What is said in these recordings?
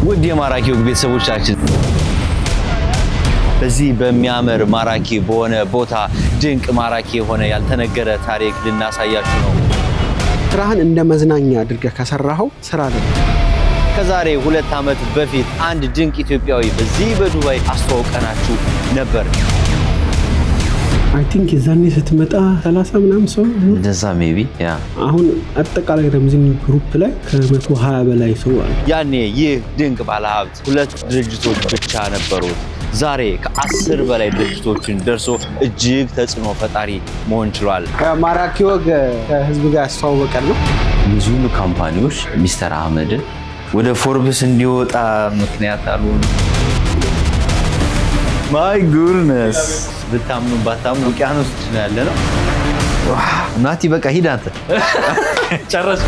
ውድ የማራኪ ወግ ቤተሰቦቻችን በዚህ በሚያምር ማራኪ በሆነ ቦታ ድንቅ ማራኪ የሆነ ያልተነገረ ታሪክ ልናሳያችሁ ነው። ስራህን እንደ መዝናኛ አድርገህ ከሰራኸው ስራ ነው። ከዛሬ 2 ዓመት በፊት አንድ ድንቅ ኢትዮጵያዊ በዚህ በዱባይ አስተዋውቀናችሁ ነበር። አይ ቲንክ የዛኔ ስትመጣ 30 ምናምን ሰው እንደዛ ሜቢ ያ አሁን አጠቃላይ ረምዚን ግሩፕ ላይ ከ120 በላይ ሰው አለ። ያኔ ይህ ድንቅ ባለሀብት 2 ድርጅቶች ብቻ ነበሩት። ዛሬ ከ10 በላይ ድርጅቶችን ደርሶ እጅግ ተጽዕኖ ፈጣሪ መሆን ችሏል። ከማራኪ ወግ ከህዝብ ጋር ያስተዋወቀን ነው። ብዙ ካምፓኒዎች ሚስተር አህመድን ወደ ፎርብስ እንዲወጣ ምክንያት አሉ። ማይ ጉድነስ ብታምኑ ባታምኑ ውቅያኖስ ያለ ነው። ናቲ በቃ ሂድ አንተ ጨረስ።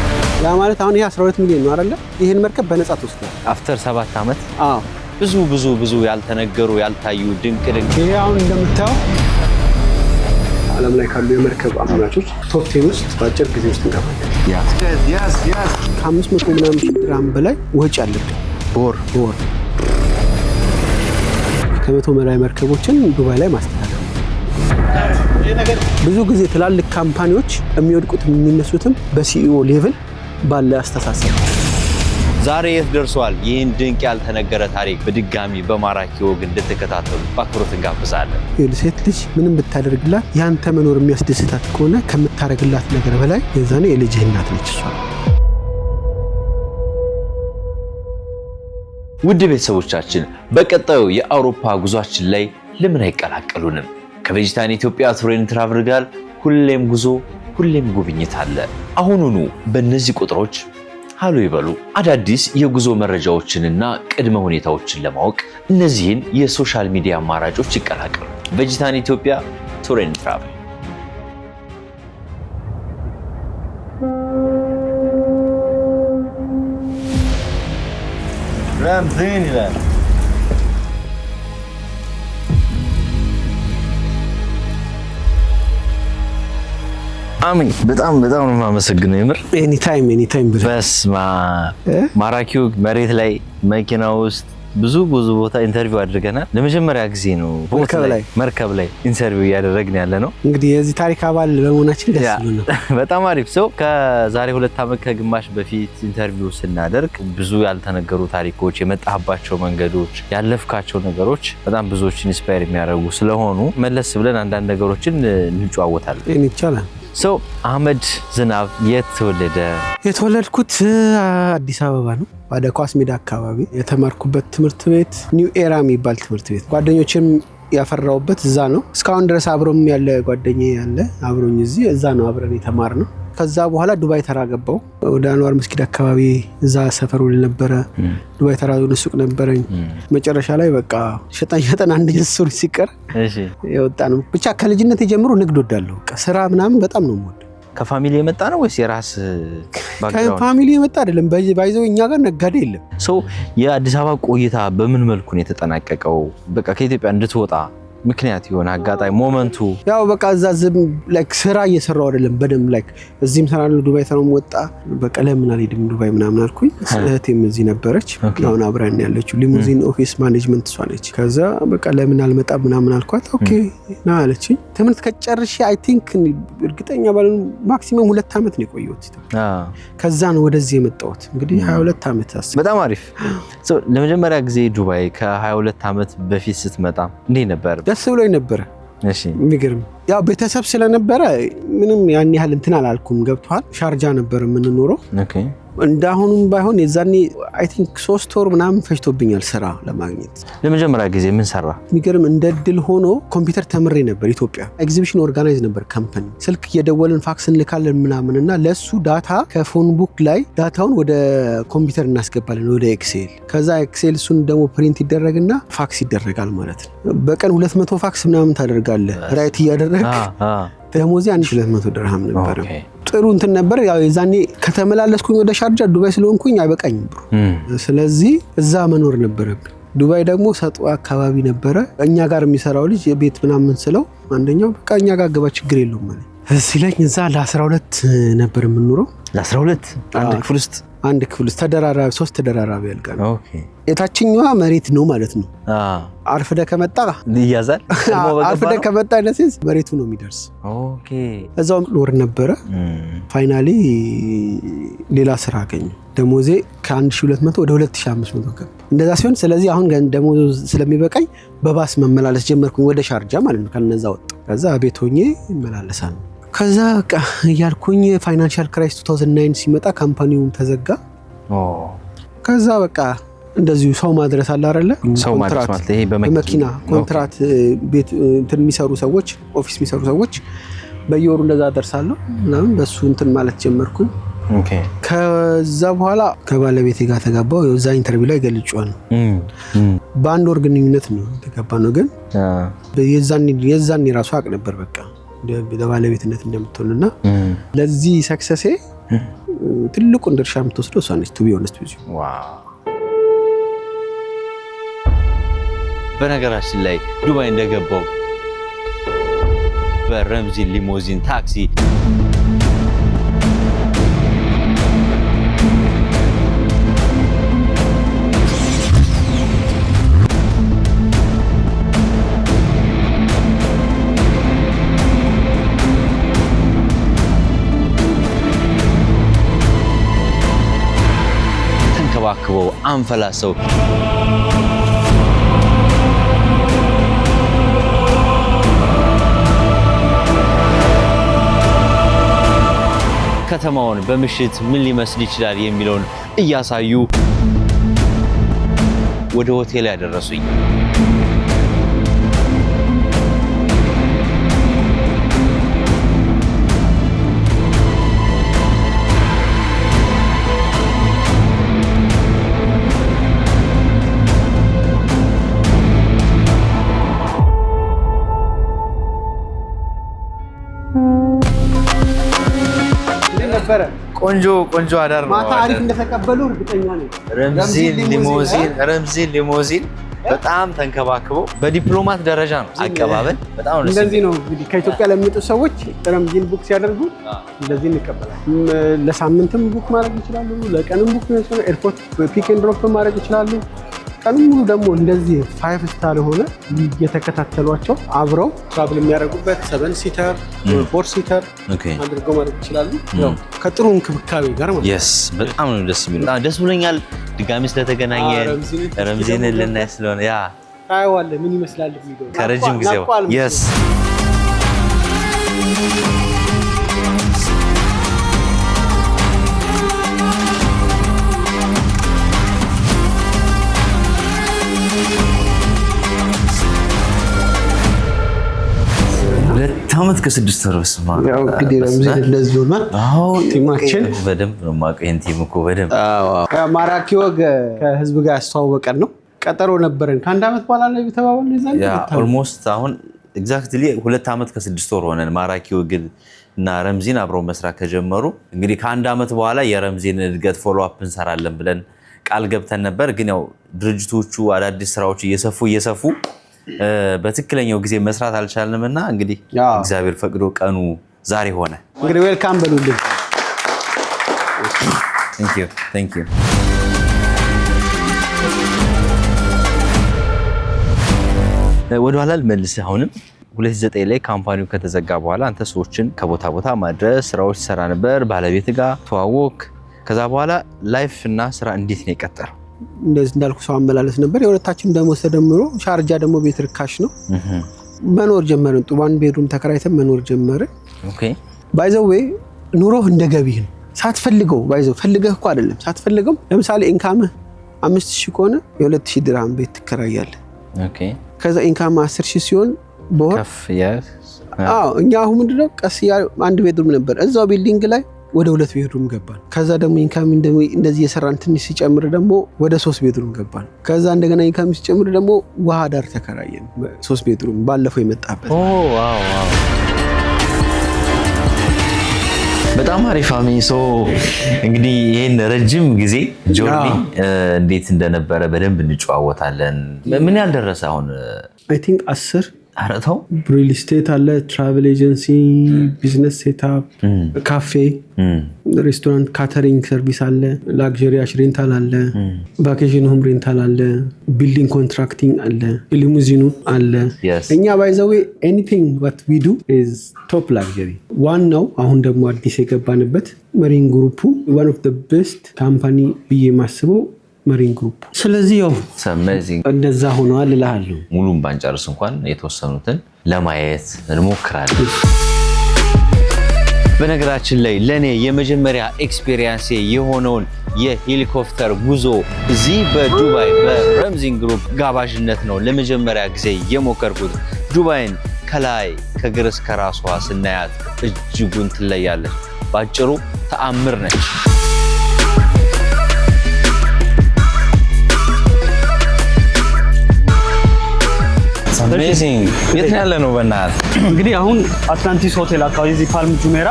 ያ ማለት አሁን ይሄ 12 ሚሊዮን ነው አይደለ? ይሄን መርከብ በነፃ ተወስዷል። አፍተር 7 ዓመት አዎ ብዙ ያልተነገሩ ያልታዩ ድንቅ ይሄ አሁን እንደምታየው ዓለም ላይ ካሉ የመርከብ አምራቾች ቶፕ 10 ውስጥ በአጭር ጊዜ ውስጥ እንገባለን። ከ500 ምናምን ሺህ ድርሃም በላይ ወጪ አለብን በወር ከ100 በላይ መርከቦችን ዱባይ ላይ ማስተዳደር። ብዙ ጊዜ ትላልቅ ካምፓኒዎች የሚወድቁት የሚነሱትም በሲኢኦ ሌቭል ባለ አስተሳሰብ። ዛሬ የት ደርሷል? ይህን ድንቅ ያልተነገረ ታሪክ በድጋሚ በማራኪ ወግ እንድትከታተሉ በአክብሮት እንጋብዛለን። ሴት ልጅ ምንም ብታደርግላት ያንተ መኖር የሚያስደስታት ከሆነ ከምታደርግላት ነገር በላይ የዛኔ የልጅህ እናት ነች እሷ። ውድ ቤተሰቦቻችን በቀጣዩ የአውሮፓ ጉዟችን ላይ ለምን አይቀላቀሉንም? ከቬጂታን ኢትዮጵያ ቱር ኤንድ ትራቭል ጋር ሁሌም ጉዞ ሁሌም ጉብኝት አለ። አሁኑኑ በእነዚህ ቁጥሮች ሃሎ ይበሉ። አዳዲስ የጉዞ መረጃዎችንና ቅድመ ሁኔታዎችን ለማወቅ እነዚህን የሶሻል ሚዲያ አማራጮች ይቀላቀሉ። ቬጂታን ኢትዮጵያ ቱር ኤንድ ትራቭል። ረምዚን ይላል። አሚን በጣም ነው የማመሰግነው። የምር ኤኒ ታይም በስማ ማራኪ ወግ መሬት ላይ መኪና ውስጥ ብዙ ቦታ ኢንተርቪው አድርገናል። ለመጀመሪያ ጊዜ ነው መርከብ ላይ ኢንተርቪው እያደረግን ያለ ነው። እንግዲህ የዚህ ታሪክ አባል ለመሆናችን ደስ ይላል። በጣም አሪፍ ሰው። ከዛሬ 2 ዓመት ከግማሽ በፊት ኢንተርቪው ስናደርግ ብዙ ያልተነገሩ ታሪኮች፣ የመጣህባቸው መንገዶች፣ ያለፍካቸው ነገሮች በጣም ብዙዎች ኢንስፓየር የሚያደርጉ ስለሆኑ መለስ ብለን አንዳንድ ነገሮችን እንጨዋወታለን። ይቻላል። ሰው አህመድ ዝናብ የት ተወለደ? የተወለድኩት አዲስ አበባ ነው። ወደ ኳስ ሜዳ አካባቢ የተማርኩበት ትምህርት ቤት ኒው ኤራ የሚባል ትምህርት ቤት፣ ጓደኞችም ያፈራውበት እዛ ነው። እስካሁን ድረስ አብሮም ያለ ጓደኛዬ ያለ አብሮኝ እዛ ነው አብረን የተማርነው። ከዛ በኋላ ዱባይ ተራ ገባው። ወደ አንዋር መስጊድ አካባቢ እዛ ሰፈሩ ነበረ። ዱባይ ተራ ሱቅ ነበረኝ። መጨረሻ ላይ በቃ ሸጠን አንድ ሱቅ ሲቀር የወጣ ነው። ብቻ ከልጅነት ጀምሮ ንግድ ወዳለሁ። በቃ ስራ ምናምን በጣም ነው የምወደው። ከፋሚሊ የመጣ ነው ወይስ የራስ ባክግራውንድ? ከፋሚሊ የመጣ አይደለም። ባይዘው እኛ ጋር ነጋዴ የለም። ሰው የአዲስ አበባ ቆይታ በምን መልኩ ነው የተጠናቀቀው? በቃ ከኢትዮጵያ እንድትወጣ ምክንያት የሆነ አጋጣሚ ሞመንቱ? ያው በቃ እዛ ዝም ላይክ ስራ እየሰራው አይደለም በደንብ ላይክ እዚህም ሰራለሁ። ዱባይ ተራም ወጣ። በቃ ለምን አልሄድም ዱባይ ምናምን አልኩኝ። እህቴም እዚህ ነበረች። አሁን አብራን ያለችው ሊሙዚን ኦፊስ ማኔጅመንት እሷ ነች። ከዛ በቃ ለምን አልመጣም ምናምን አልኳት። ኦኬ ና አለችኝ። ትምህርት ከጨርሼ አይ ቲንክ እርግጠኛ ባልሆን ማክሲመም 2 ዓመት ነው የቆየሁት። ከዛ ነው ወደዚህ የመጣሁት። እንግዲህ 22 ዓመት አስ በጣም አሪፍ። ለመጀመሪያ ጊዜ ዱባይ ከ22 ዓመት በፊት ስትመጣ እንዴት ነበር? ደስ ብሎኝ ነበር። እሺ የሚገርም ያው ቤተሰብ ስለነበረ ምንም ያን ያህል እንትን አላልኩም። ገብቷል። ሻርጃ ነበር የምንኖረው። ኦኬ እንዳሁኑም ባይሆን የዛኔ አይ ቲንክ 3 ወር ምናምን ፈጅቶብኛል ስራ ለማግኘት። ለመጀመሪያ ጊዜ ምን ሰራ? የሚገርም እንደ ድል ሆኖ ኮምፒውተር ተምሬ ነበር። ኢትዮጵያ ኤግዚቢሽን ኦርጋናይዝ ነበር ካምፓኒ። ስልክ እየደወልን ፋክስ እንልካለን ምናምንና ለሱ ዳታ ከፎን ቡክ ላይ ዳታውን ወደ ኮምፒውተር እናስገባለን ወደ ኤክሴል። ከዛ ኤክሴል እሱን ደግሞ ፕሪንት ይደረግና ፋክስ ይደረጋል ማለት ነው። በቀን 200 ፋክስ ምናምን ታደርጋለህ ራይት እያደረግ። ደሞዜ 1200 ድርሃም ነበር። ጥሩ እንትን ነበር። ያው የዛኔ ከተመላለስኩኝ ወደ ሻርጃ ዱባይ ስለሆንኩኝ አይበቃኝም ብሩ። ስለዚህ እዛ መኖር ነበረብኝ። ዱባይ ደግሞ ሰጥዋ አካባቢ ነበረ። እኛ ጋር የሚሰራው ልጅ የቤት ምናምን ስለው አንደኛው በቃ እኛ ጋር ገባ ችግር የለውም ማለት ሲለኝ እዛ ለ12 ነበር የምንኖረው። ለ12 አንድ ክፍል ውስጥ አንድ ክፍል ውስጥ ተደራራቢ 3 ተደራራቢ አልጋ ነው። ኦኬ የታችኛዋ መሬት ነው ማለት ነው። አርፍደ ከመጣ ይያዛል። አርፍደ ከመጣ አይነሲስ መሬቱ ነው የሚደርስ። ኦኬ እዛው ኖር ነበረ። ፋይናሊ ሌላ ስራ አገኘ። ደሞዜ ከ1200 ወደ 2500 ገባ። እንደዛ ሲሆን ስለዚህ አሁን ደሞዙ ስለሚበቃኝ በባስ መመላለስ ጀመርኩኝ ወደ ሻርጃ ማለት ነው። ከነዛ ወጣ። ከዛ ቤት ሆኜ እመላለሳለሁ። ከዛ በቃ እያልኩኝ ፋይናንሻል ክራይስ 2009 ሲመጣ ካምፓኒውም ተዘጋ። ከዛ በቃ እንደዚሁ ሰው ማድረስ አለ አይደለ? ሰው ማድረስ ማለት ይሄ በመኪና ኮንትራት ቤት እንትን የሚሰሩ ሰዎች ኦፊስ የሚሰሩ ሰዎች በየወሩ እንደዛ ደርሳለሁ ምናምን በሱ እንትን ማለት ጀመርኩኝ። ኦኬ ከዛ በኋላ ከባለቤቴ ጋር ተጋባው። የዛ ኢንተርቪው ላይ ገልጬዋለሁ። በአንድ ወር ግንኙነት ነው ተጋባነው። ግን የዛን ራሱ አቅ ነበር በቃ ለባለቤትነት እንደምትሆንና ለዚህ ሰክሰሴ ትልቁን ድርሻ የምትወስደው እሷ ነች። ቱ ቢ ኦነስት ዊዝ ዩ። ዋው። በነገራችን ላይ ዱባይ እንደገባው በረምዚን ሊሞዚን ታክሲ ተንከባክበው አንፈላሰው ከተማውን በምሽት ምን ሊመስል ይችላል የሚለውን እያሳዩ ወደ ሆቴል ያደረሱኝ። ቆንጆ አዳር ነው። ማታ አሪፍ እንደተቀበሉ እርግጠኛ ነኝ። ረምዚን ሊሞዚን በጣም ተንከባክበው በዲፕሎማት ደረጃ ነው አቀባበል። በጣም ነው እንደዚህ ነው እንግዲህ ከኢትዮጵያ ለሚመጡ ሰዎች ረምዚን ቡክ ሲያደርጉ እንደዚህ እንቀበላለን። ለሳምንትም ቡክ ማድረግ ይችላሉ፣ ለቀንም ቡክ ይችላሉ፣ ኤርፖርት ፒክ ኤንድ ድሮፕ ማድረግ ይችላሉ። ቀኑን ሙሉ ደግሞ እንደዚህ 5 ስታር ሆነ እየተከታተሏቸው አብረው ትራቭል የሚያደርጉበት 7 ሲተር 4 ሲተር አድርገው ማድረግ ይችላሉ። ያው ከጥሩ እንክብካቤ ጋር ማለት yes በጣም ነው ደስ የሚለው። ደስ ብሎኛል ድጋሚ ስለተገናኘን። ረምዚንን ልናይ ስለሆነ ያ ታየዋለህ ምን ይመስላል የሚለው ከረጅም ጊዜ yes ዓመት ከ6 ወር በስማ ያው እንግዲህ ረምዚን እንደዚህ ሆኗል። ቲማችን በደንብ ነው የማውቀው። ይሄን ቲም እኮ በደንብ ማራኪ ወግ ከህዝብ ጋር ያስተዋወቀን ነው። ቀጠሮ ነበረን ከ1 ዓመት በኋላ ነው የተባባልን። ይዛል ያ ኦልሞስት አሁን ኤግዛክትሊ 2 ዓመት ከ6 ወር ሆነን ማራኪ ወግ እና ረምዚን አብረው መስራት ከጀመሩ። እንግዲህ ከ1 ዓመት በኋላ የረምዚን እድገት ፎሎ አፕ እንሰራለን ብለን ቃል ገብተን ነበር። ግን ያው ድርጅቶቹ አዳዲስ ስራዎች እየሰፉ በትክክለኛው ጊዜ መስራት አልቻልንምና እንግዲህ እግዚአብሔር ፈቅዶ ቀኑ ዛሬ ሆነ። እንግዲህ ዌልካም በሉልኝ። Thank you ወደ ኋላ ልመልስህ። አሁንም 2009 ላይ ካምፓኒው ከተዘጋ በኋላ አንተ ሰዎችን ከቦታ ቦታ ማድረስ ስራዎች ሰራ ነበር። ባለቤት ጋር ተዋወቅ። ከዛ በኋላ ላይፍ እና ስራ እንዴት ነው የቀጠለው? እንደዚህ እንዳልኩ ሰው አመላለስ ነበር። የሁለታችን ደሞዝ ተደምሮ ሻርጃ ደግሞ ቤት ርካሽ ነው። መኖር ጀመርን። ዋን ቤድሩም ተከራይተን መኖር ጀመርን። ኦኬ ባይ ዘ ዌይ ኑሮህ እንደገቢህ ነው። ሳትፈልገው ባይ ዘ ፈልገህ እኮ አይደለም ሳትፈልገው። ለምሳሌ ኢንካምህ 5000 ከሆነ የ2000 ድርሃም ቤት ትከራያለህ። ኦኬ ከዛ ኢንካም 10000 ሲሆን በወር ከፍ ያስ እኛ አሁን ምንድነው ቀስ ያ አንድ ቤድሩም ነበር እዛው ቢልዲንግ ላይ ወደ 2 ቤድሩም ገባን። ከዛ ደግሞ ኢንካም እንደዚህ የሰራን ትንሽ ሲጨምር ደግሞ ወደ 3 ቤድሩም ገባን። ከዛ እንደገና ኢንካም ሲጨምር ደግሞ ውሃ ዳር ተከራየን 3 ቤድሩም ባለፈው የመጣበት። ዋው በጣም አሪፍ አሜሶ። እንግዲህ ይሄን ረጅም ጊዜ ጆርኒ እንዴት እንደነበረ በደንብ እንጨዋወታለን። ምን ያህል ደረሰ አሁን? አይ ቲንክ 10 አረታው ሪል ስቴት አለ ትራቨል ኤጀንሲ ቢዝነስ ሴትአፕ ካፌ ሬስቶራንት ካተሪንግ ሰርቪስ አለ ላክዠሪ ሬንታል አለ ቫኬሽን ሆም ሬንታል አለ ቢልዲንግ ኮንትራክቲንግ አለ ሊሙዚኑ አለ እኛ ባይ ዘ ዌይ ኤኒቲንግ what we do is top luxury ዋናው አሁን ደግሞ አዲስ የገባንበት መሪን ግሩፕ one of the best company ብዬ ማስበው መሪን ግሩፕ ስለዚህ ያው አሜዚንግ እንደዛ ሆኗል እላለሁ ሙሉን ባንጨርስ እንኳን የተወሰኑትን ለማየት እንሞክራለን በነገራችን ላይ ለኔ የመጀመሪያ ኤክስፒሪየንስ የሆነውን የሄሊኮፕተር ጉዞ እዚህ በዱባይ በረምዚን ግሩፕ ጋባዥነት ነው ለመጀመሪያ ጊዜ የሞከርኩት ዱባይን ከላይ ከግር እስከ ራሷ ስናያት እጅጉን ትለያለች ባጭሩ ተአምር ነች አሜዚንግ የት ያለ ነው በእናት እንግዲህ አሁን አትላንቲስ ሆቴል አካባቢ እዚህ ፓልም ጁሜራ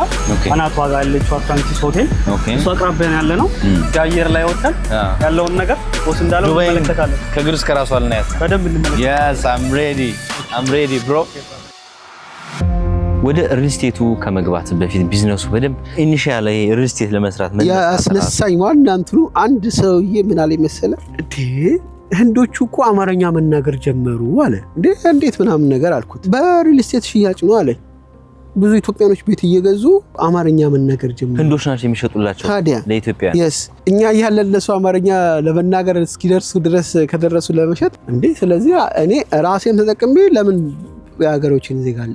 አናቷ ጋር ያለችው አትላንቲስ ሆቴል እሱ አቅራቢያ ያለ ነው የአየር ላይ ወጣን ያለውን ነገር ወስ እንዳለው እንመለከታለን ከግር እስከ ራሱ አልናያት በደንብ እንመለከታለን yes I'm ready bro ወደ ሪል ስቴቱ ከመግባት በፊት ቢዝነሱ በደንብ ኢኒሺያል ላይ ሪል ስቴት ለመስራት ያስነሳኝ ዋና እንትኑ አንድ ሰውዬ ምን አለ መሰለ ህንዶቹ እኮ አማርኛ መናገር ጀመሩ አለ እንዴት ምናምን ነገር አልኩት በሪል ስቴት ሽያጭ ነው አለ ብዙ ኢትዮጵያኖች ቤት እየገዙ አማርኛ መናገር ጀመሩ ህንዶች ናቸው የሚሸጡላቸው ለኢትዮጵያ yes እኛ ያለለሱ አማርኛ ለመናገር እስኪደርሱ ድረስ ከደረሱ ለመሸጥ ስለዚህ እኔ ራሴን ተጠቅሜ ለምን ያገሮችን ዜጋል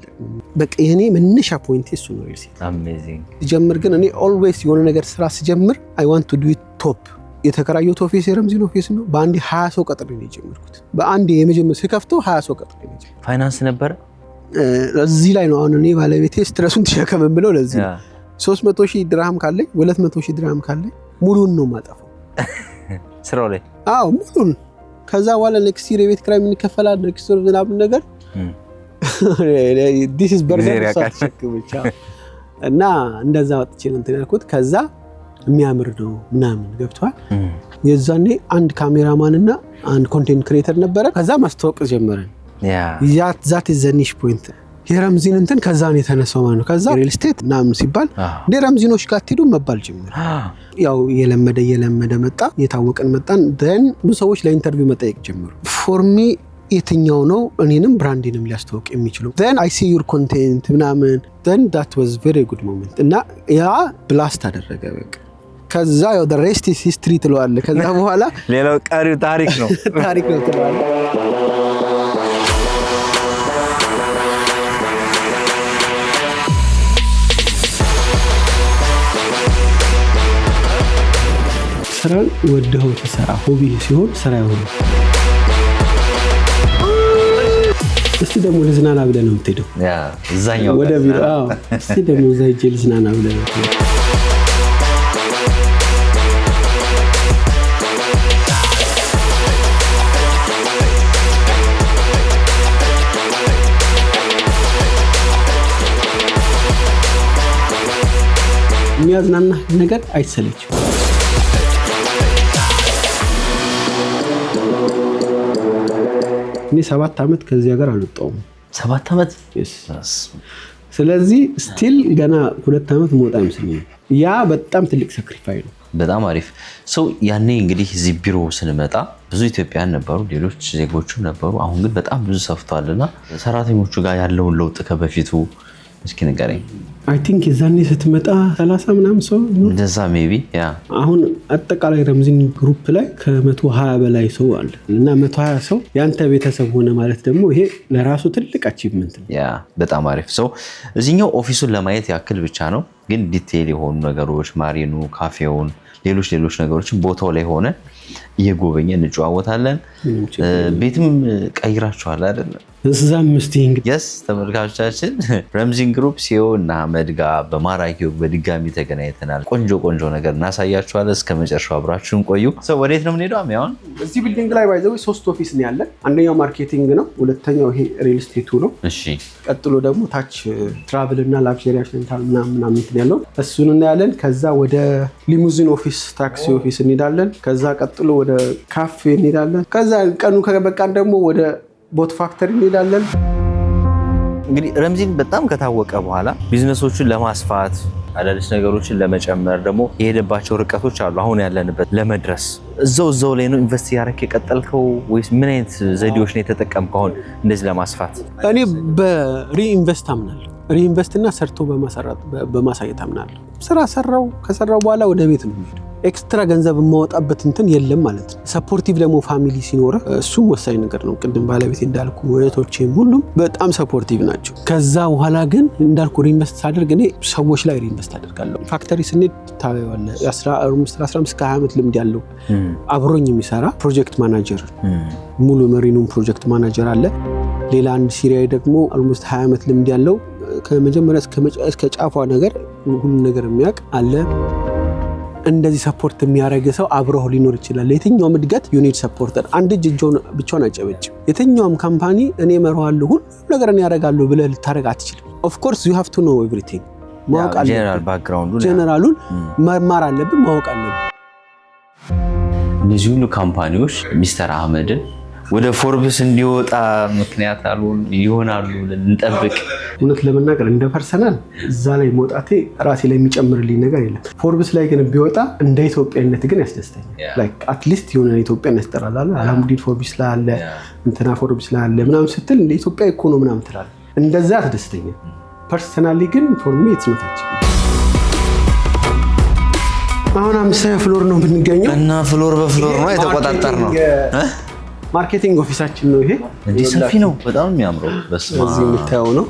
በቃ የኔ መነሻ ፖይንት እሱ ነው ሪል ስቴት አሜዚንግ ጀምር ግን እኔ ኦልዌይስ የሆነ ነገር ስራ ሲጀምር I want to do it top የተከራየው ኦፊስ የረምዚን ኦፊስ ነው በአንድ 20 ሰው ቀጥሬ ነው የጀመርኩት በአንድ የመጀመሪያ ሲከፍተው 20 ሰው ቀጥሬ ነው ፋይናንስ ነበር እዚህ ላይ ነው አሁን እኔ ባለቤቴ ስትረሱን ተሸከመ ብለው ለዚህ 300,000 ድርሃም ካለኝ 200,000 ድርሃም ካለኝ ሙሉን ነው ማጠፋው ስራው ላይ ሙሉን ከዛ በኋላ ኔክስት ይር የቤት ክራይ ምን ይከፈላል ኔክስት ይር ምናምን ነገር this is burden ሳትሸክምቻ እና እንደዛ ወጥቼ እንትን ያልኩት ከዛ የሚያምር ነው ምናምን ገብቷል የዛኔ አንድ ካሜራማን እና አንድ ኮንቴንት ክሬተር ነበረ ከዛ ማስተዋወቅ ጀመረን that is the niche point የረምዚን እንትን ከዛ ነው የተነሳው ማለት ነው ከዛ ሪል ስቴት ምናምን ሲባል ረምዚኖች ጋር ትሄዱ መባል ጀመረ ያው የለመደ መጣ የታወቀን መጣን then ብዙ ሰዎች ለኢንተርቪው መጠየቅ ጀመሩ for me የትኛው ነው እኔንም ብራንዲንም ሊያስተዋውቅ የሚችለው then I see your content ምናምን then that was very good moment እና ያ ብላስት አደረገ በቃ ከዛ ያው the rest is history ትለዋለ ከዛ በኋላ ሌላው ቀሪው ታሪክ ነው ትለዋለ ስራን ወደው ተሰራ ሆቢ ሲሆን ስራ ይሆናል እስቲ ደግሞ ልዝናና ብለን ነው የምትሄደው እዛኛው ወደ ቢሮ እስቲ ደግሞ እዛ ሂጅ ልዝናና ብለን ነው የሚያዝናና ነገር አይሰለችም እኔ 7 አመት ከዚህ ሀገር አልወጣሁም 7 አመት ስለዚህ ስቲል ገና 2 አመት ሞጣ መስለኝ ያ በጣም ትልቅ ሳክሪፋይ ነው በጣም አሪፍ ሰው ያኔ እንግዲህ እዚህ ቢሮ ስንመጣ ብዙ ኢትዮጵያውያን ነበሩ ሌሎች ዜጎችም ነበሩ አሁን ግን በጣም ብዙ ሰፍቷልና ሰራተኞቹ ጋር ያለውን ለውጥ ከበፊቱ እስኪ ንገረኝ I think የዛኔ ስትመጣ 30 ምናምን ሰው እንደዛ ሜቢ አሁን አጠቃላይ ረምዚን ግሩፕ ላይ ከ120 በላይ ሰው አለ እና 120 ሰው ያንተ ቤተሰብ ሆነ ማለት ደግሞ ይሄ ለራሱ ትልቅ አቺቭመንት ነው በጣም አሪፍ ሰው እዚህኛው ኦፊሱን ለማየት ያክል ብቻ ነው ግን ዲቴይል የሆኑ ነገሮች ማሪኑ ካፌውን ሌሎች ነገሮችን ቦታው ላይ ሆነ እየጎበኘ እንጨዋወታለን ቤትም ቀይራችኋል አይደል እዛም ምስቲንግ yes ተመልካቾቻችን ረምዚን ግሩፕ ሲኦ እና አህመድ ጋር በማራኪው በድጋሚ ተገናኝተናል ቆንጆ ነገር እናሳያችኋለን እስከ መጨረሻው አብራችሁን ቆዩ ሰው ወዴት ነው የምንሄደው አሁን እዚህ ቢልዲንግ ላይ ባይዘው 3 ኦፊስ ነው ያለ አንደኛው ማርኬቲንግ ነው ሁለተኛው ይሄ ሪል ስቴቱ ነው እሺ ቀጥሎ ደግሞ ታች ትራቨል እና ላክዠሪ ሬንታል ምናምን እንትን ያለው እሱን እናያለን ከዛ ወደ ሊሙዚን ኦፊስ ታክሲ ኦፊስ እንሄዳለን ከዛ ቀጥሎ ወደ ካፌ እንሄዳለን ከዛ ቀኑ ከበቃን ደግሞ ወደ ቦት ፋክተሪ እንሄዳለን እንግዲህ ረምዚን በጣም ከታወቀ በኋላ ቢዝነሶችን ለማስፋት አዳዲስ ነገሮችን ለመጨመር ደግሞ የሄደባቸው ርቀቶች አሉ። አሁን ያለንበት ለመድረስ እዛው ላይ ነው ኢንቨስት ያደረክ የቀጠልከው ወይስ ምን አይነት ዘዴዎች ነው የተጠቀምከው አሁን እንደዚህ ለማስፋት? እኔ በሪኢንቨስት አምናለሁ። ሪኢንቨስትና ሰርቶ በማሳየት አምናለሁ። ስራ ከሰራው በኋላ ወደ ቤት ነው የምሄደው። ኤክስትራ ገንዘብ የማወጣበት እንትን የለም ማለት ነው። ሰፖርቲቭ ደግሞ ፋሚሊ ሲኖር እሱም ወሳኝ ነገር ነው። ቅድም ባለቤት እንዳልኩ እህቶቼም ሁሉም በጣም ሰፖርቲቭ ናቸው። ከዛ በኋላ ግን እንዳልኩ ሪኢንቨስት ሳደርግ እኔ ሰዎች ላይ ሪኢንቨስት አደርጋለሁ። ፋክተሪ ስንሄድ ታየዋለህ። 15-20 ዓመት ልምድ ያለው አብሮኝ የሚሰራ ፕሮጀክት ማናጀር ሙሉ መሪኑም ፕሮጀክት ማናጀር አለ። ሌላ አንድ ሲሪያዊ ደግሞ ኦልሞስት 20 ዓመት ልምድ ያለው ከመጀመሪያ እስከ ጫፏ ነገር ሁሉ ነገር የሚያውቅ አለ። እንደዚህ ሰፖርት የሚያደርግ ሰው አብሮህ ሊኖር ይችላል። የትኛውም እድገት ዩኒት ሰፖርተር አንድ እጅ ብቻውን አጨበጭም። የትኛውም ካምፓኒ እኔ እመራዋለሁ ሁሉ ነገር እኔ ያደርጋለሁ ብለህ ልታደርግ አትችልም። ኦፍ ኮርስ ዩ ሃቭ ቱ ኖ ኤቭሪቲንግ ማወቅ አለብህ። ጀነራል ባክግራውንዱን ጀነራሉን መማር አለብህ፣ ማወቅ አለብህ። እነዚህ ሁሉ ካምፓኒዎች ሚስተር አህመድን ወደ ፎርብስ እንዲወጣ ምክንያት ይሆናሉ እንጠብቅ። እውነት ለመናገር እንደ ፐርሰናል እዛ ላይ መውጣቴ ራሴ ላይ የሚጨምርልኝ ነገር የለም። ፎርብስ ላይ ግን ቢወጣ እንደ ኢትዮጵያነት ግን ያስደስተኛል። ላይክ አትሊስት የሆነ ኢትዮጵያን ያስጠራል። አልሐምዱሊላህ ፎርብስ ላይ አለ እንትና ፎርብስ ላይ አለ ምናምን ስትል እንደ ኢትዮጵያ እኮ ነው ምናምን ትላለህ። እንደዛ ያስደስተኛል። ፐርሰናሊ ግን ፎር ሚ ኢትስ ኖት አቺቭ። አሁን 5 ፍሎር ነው የምንገኘው እና ፍሎር በፍሎር ነው የተቆጣጠር ነው። ማርኬቲንግ ኦፊሳችን ነው ይሄ። እንዴ ሰፊ ነው፣ በጣም የሚያምረው። በስማ እዚህ የምታየው ነው።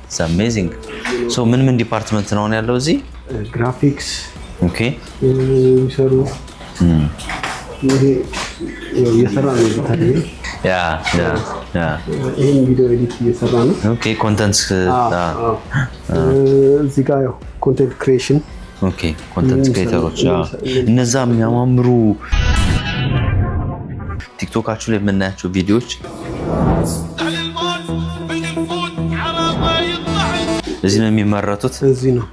it's amazing. so ምን ዲፓርትመንት ነው ያለው እዚህ? ግራፊክስ ኦኬ የሚሰሩ ይሄ እየሰራ ነው ታዲያ። ይሄን ቪዲዮ ኤዲት እየሰራ ነው። ኦኬ ኮንተንት እዚህ ጋር ያው ኮንተንት ክሪኤሽን። ኦኬ ኮንተንት ክሬተሮች እነዛ የሚያማምሩ ቲክቶካችሁ ላይ የምናያቸው ቪዲዮዎች እዚህ ነው የሚመረቱት። እዚህ ነው።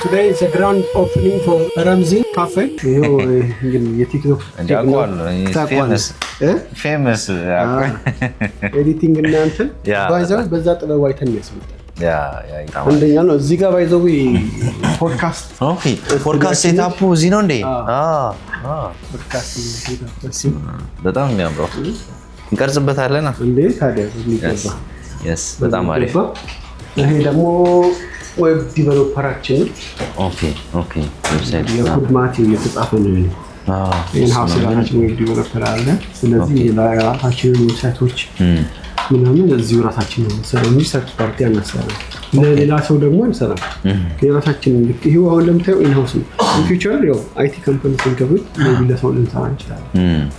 Today is a grand opening for Ramzin Cafe. ይሄው እንግዲህ የቲክቶክ ፌመስ ኤዲቲንግ እና እንትን ባይዘው በዛ ጥበብ አይተን ያስመጣል። አንደኛ ነው እዚህ ጋር ባይዘው ፖድካስት። ኦኬ ፖድካስት ሴታፑ እዚህ ነው እንዴ? ፖድካስት በጣም የሚያምረው እንቀርጽበታለን እንዴ ታዲያ ይገባ። yes በጣም አሪፍ። ይሄ ደግሞ ዌብ ዲቨሎፐራችን። ኦኬ ዌብሳይት የኮድ ማቲ እየተጻፈ ነው። ይሄን ሃውስ ራሳችን ዌብ ዲቨሎፐር አለ። ስለዚህ ለራሳችን ዌብሳይቶች ምናምን እዚሁ ራሳችን ነው ስለዚህ ሰርች ፓርቲ አናሰራም። ለሌላ ሰው ደግሞ አንሰራም። የራሳችን ይሄው አሁን ለምታየው ኢንሃውስ ነው። ፊውቸር ያው አይቲ ካምፓኒ ሲንከብት ለሰው ልንሰራ እንችላለን።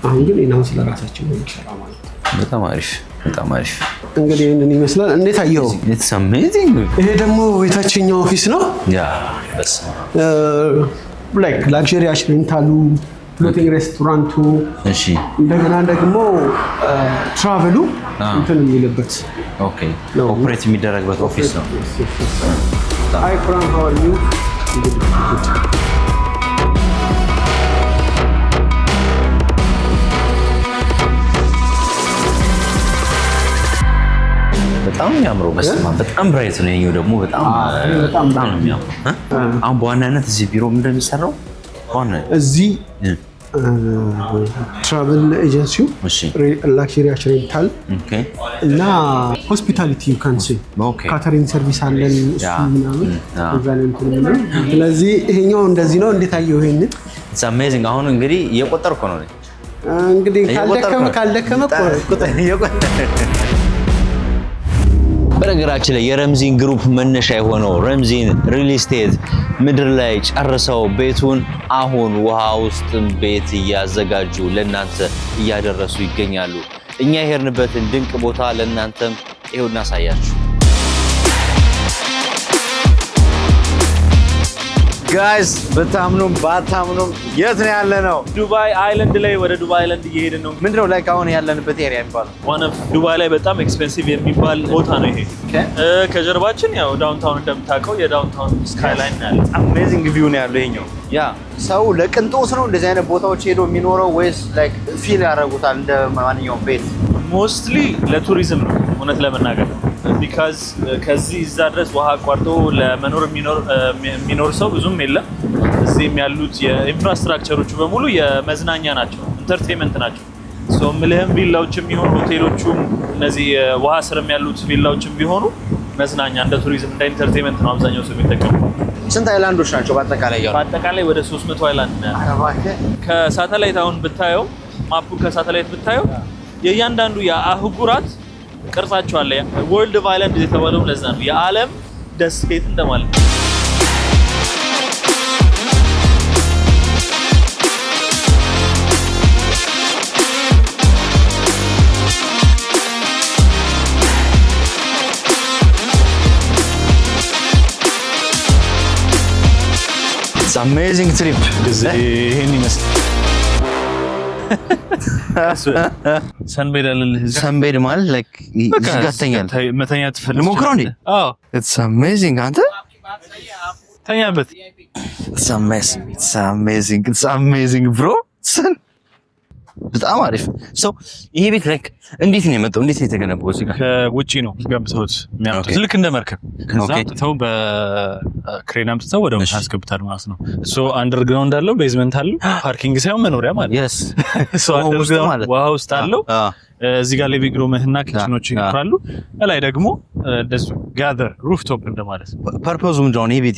አሁን ግን ኢንሃውስ ለራሳችን ነው የሚሰራው ማለት ነው። በጣም አሪፍ በጣም አሪፍ። እንግዲህ እንን ይመስላል። እንዴት አየው? it's amazing። ይሄ ደግሞ የታችኛው ኦፊስ ነው። በስ ላይክ ላክዠሪ አሽሬንታሉ ፍሎቲንግ ሬስቶራንቱ። እሺ እንደገና ደግሞ ትራቨሉ እንትን የሚልበት ኦፕሬት የሚደረግበት ኦፊስ ነው። አይ ፍራም ሃው አር ዩ? በጣም የሚያምረው በስማ በጣም ብራይት ነው። የኛው ደግሞ በጣም ነው የሚያምረው። አሁን በዋናነት እዚህ ቢሮ ምንድነው የሚሰራው? እዚህ ትራቨል ኤጀንሲው ላክዠሪ ሬንታል እና ሆስፒታሊቲ ካንሴ ካተሪንግ ሰርቪስ አለን እሱ ምናምን እዛ ላይ እንትን ነው። ስለዚህ ይሄኛው እንደዚህ ነው። እንዴት አየው? ይሄን it's amazing። አሁን እንግዲህ እየቆጠርኩ ነው እንግዲህ ካልደከመ በነገራችን ላይ የረምዚን ግሩፕ መነሻ የሆነው ረምዚን ሪል ስቴት ምድር ላይ ጨርሰው ቤቱን አሁን ውሃ ውስጥ ቤት እያዘጋጁ ለእናንተ እያደረሱ ይገኛሉ። እኛ የሄድንበትን ድንቅ ቦታ ለእናንተም ይሄው እናሳያችሁ። ጋይስ በታምኑም ባታምኑም የት ነው ያለነው? ዱባይ አይላንድ ላይ ወደ ዱባይ አይላንድ እየሄድን ነው። ምንድነው ላይክ አሁን ያለንበት ኤሪያ የሚባለው? ዋን ኦፍ ዱባይ ላይ በጣም ኤክስፔንሲቭ የሚባል ቦታ ነው ይሄ። ከጀርባችን ያው ዳውንታውን እንደምታውቀው የዳውንታውን ስካይላይን ነው ያለው። አሜዚንግ ቪው ነው ያለው ይሄኛው። ያ ሰው ለቅንጦት ነው እንደዚህ አይነት ቦታዎች ሄዶ የሚኖረው ወይስ ላይክ ፊል ያደርጉታል እንደ ማንኛውም ቤት? ሞስትሊ ለቱሪዝም ነው እውነት ለመናገር ቢካዝ ከዚህ እዛ ድረስ ውሃ አቋርጦ ለመኖር የሚኖር ሰው ብዙም የለም። እዚህም ያሉት የኢንፍራስትራክቸሮቹ በሙሉ የመዝናኛ ናቸው፣ ኢንተርቴንመንት ናቸው። ሶ ምልህም ቪላዎችም ቢሆኑ ሆቴሎቹም እነዚህ ውሃ ስርም ያሉት ቪላዎችም ቢሆኑ መዝናኛ እንደ ቱሪዝም እንደ ኢንተርቴንመንት ነው አብዛኛው ሰው የሚጠቀመው። ስንት አይላንዶች ናቸው በአጠቃላይ ያለው? በአጠቃላይ ወደ 300 አይላንድ ነው ያለው። ከሳተላይት አሁን ብታየው ማፑን ከሳተላይት ብታየው የእያንዳንዱ የአህጉራት ቅርጻቸው አለ። ወርልድ ኦፍ አይላንድ የተባለው ለዛ ነው፣ የዓለም ደሴት እንደማለት ነው። It's amazing trip. ይሄን ይመስላል። ሰንቤድ አለልህ። ሰንቤድ ማለት ላይክ ይጋተኛል። መተኛ ትፈልግ ሞክረው እንዴ? አዎ It's amazing አንተ ተኛበት። It's amazing bro. በጣም አሪፍ ሰው። ይሄ ቤት ላይክ እንዴት ነው የመጣው? እንዴት ነው የተገነባው? እዚህ ጋር ከውጪ ነው ገምተውት የሚያመጡት ልክ እንደ መርከብ ከዛ አምጥተው በክሬን አምጥተው ወደ ውስጥ ያስገቡታል ማለት ነው። ሶ አንደርግራውንድ አለው፣ ቤዝመንት አለው፣ ፓርኪንግ ሳይሆን መኖሪያ ማለት yes ሶ አንደርግራውንድ ውሃ ውስጥ አለው። እዚህ ጋር ሊቪንግ ሩም እና ኪችኖች ይኖራሉ። ላይ ደግሞ እንደዚህ ጋዘር ሩፍቶፕ እንደማለት ነው። ፐርፖዙ ምንድነው? ይሄ ቤት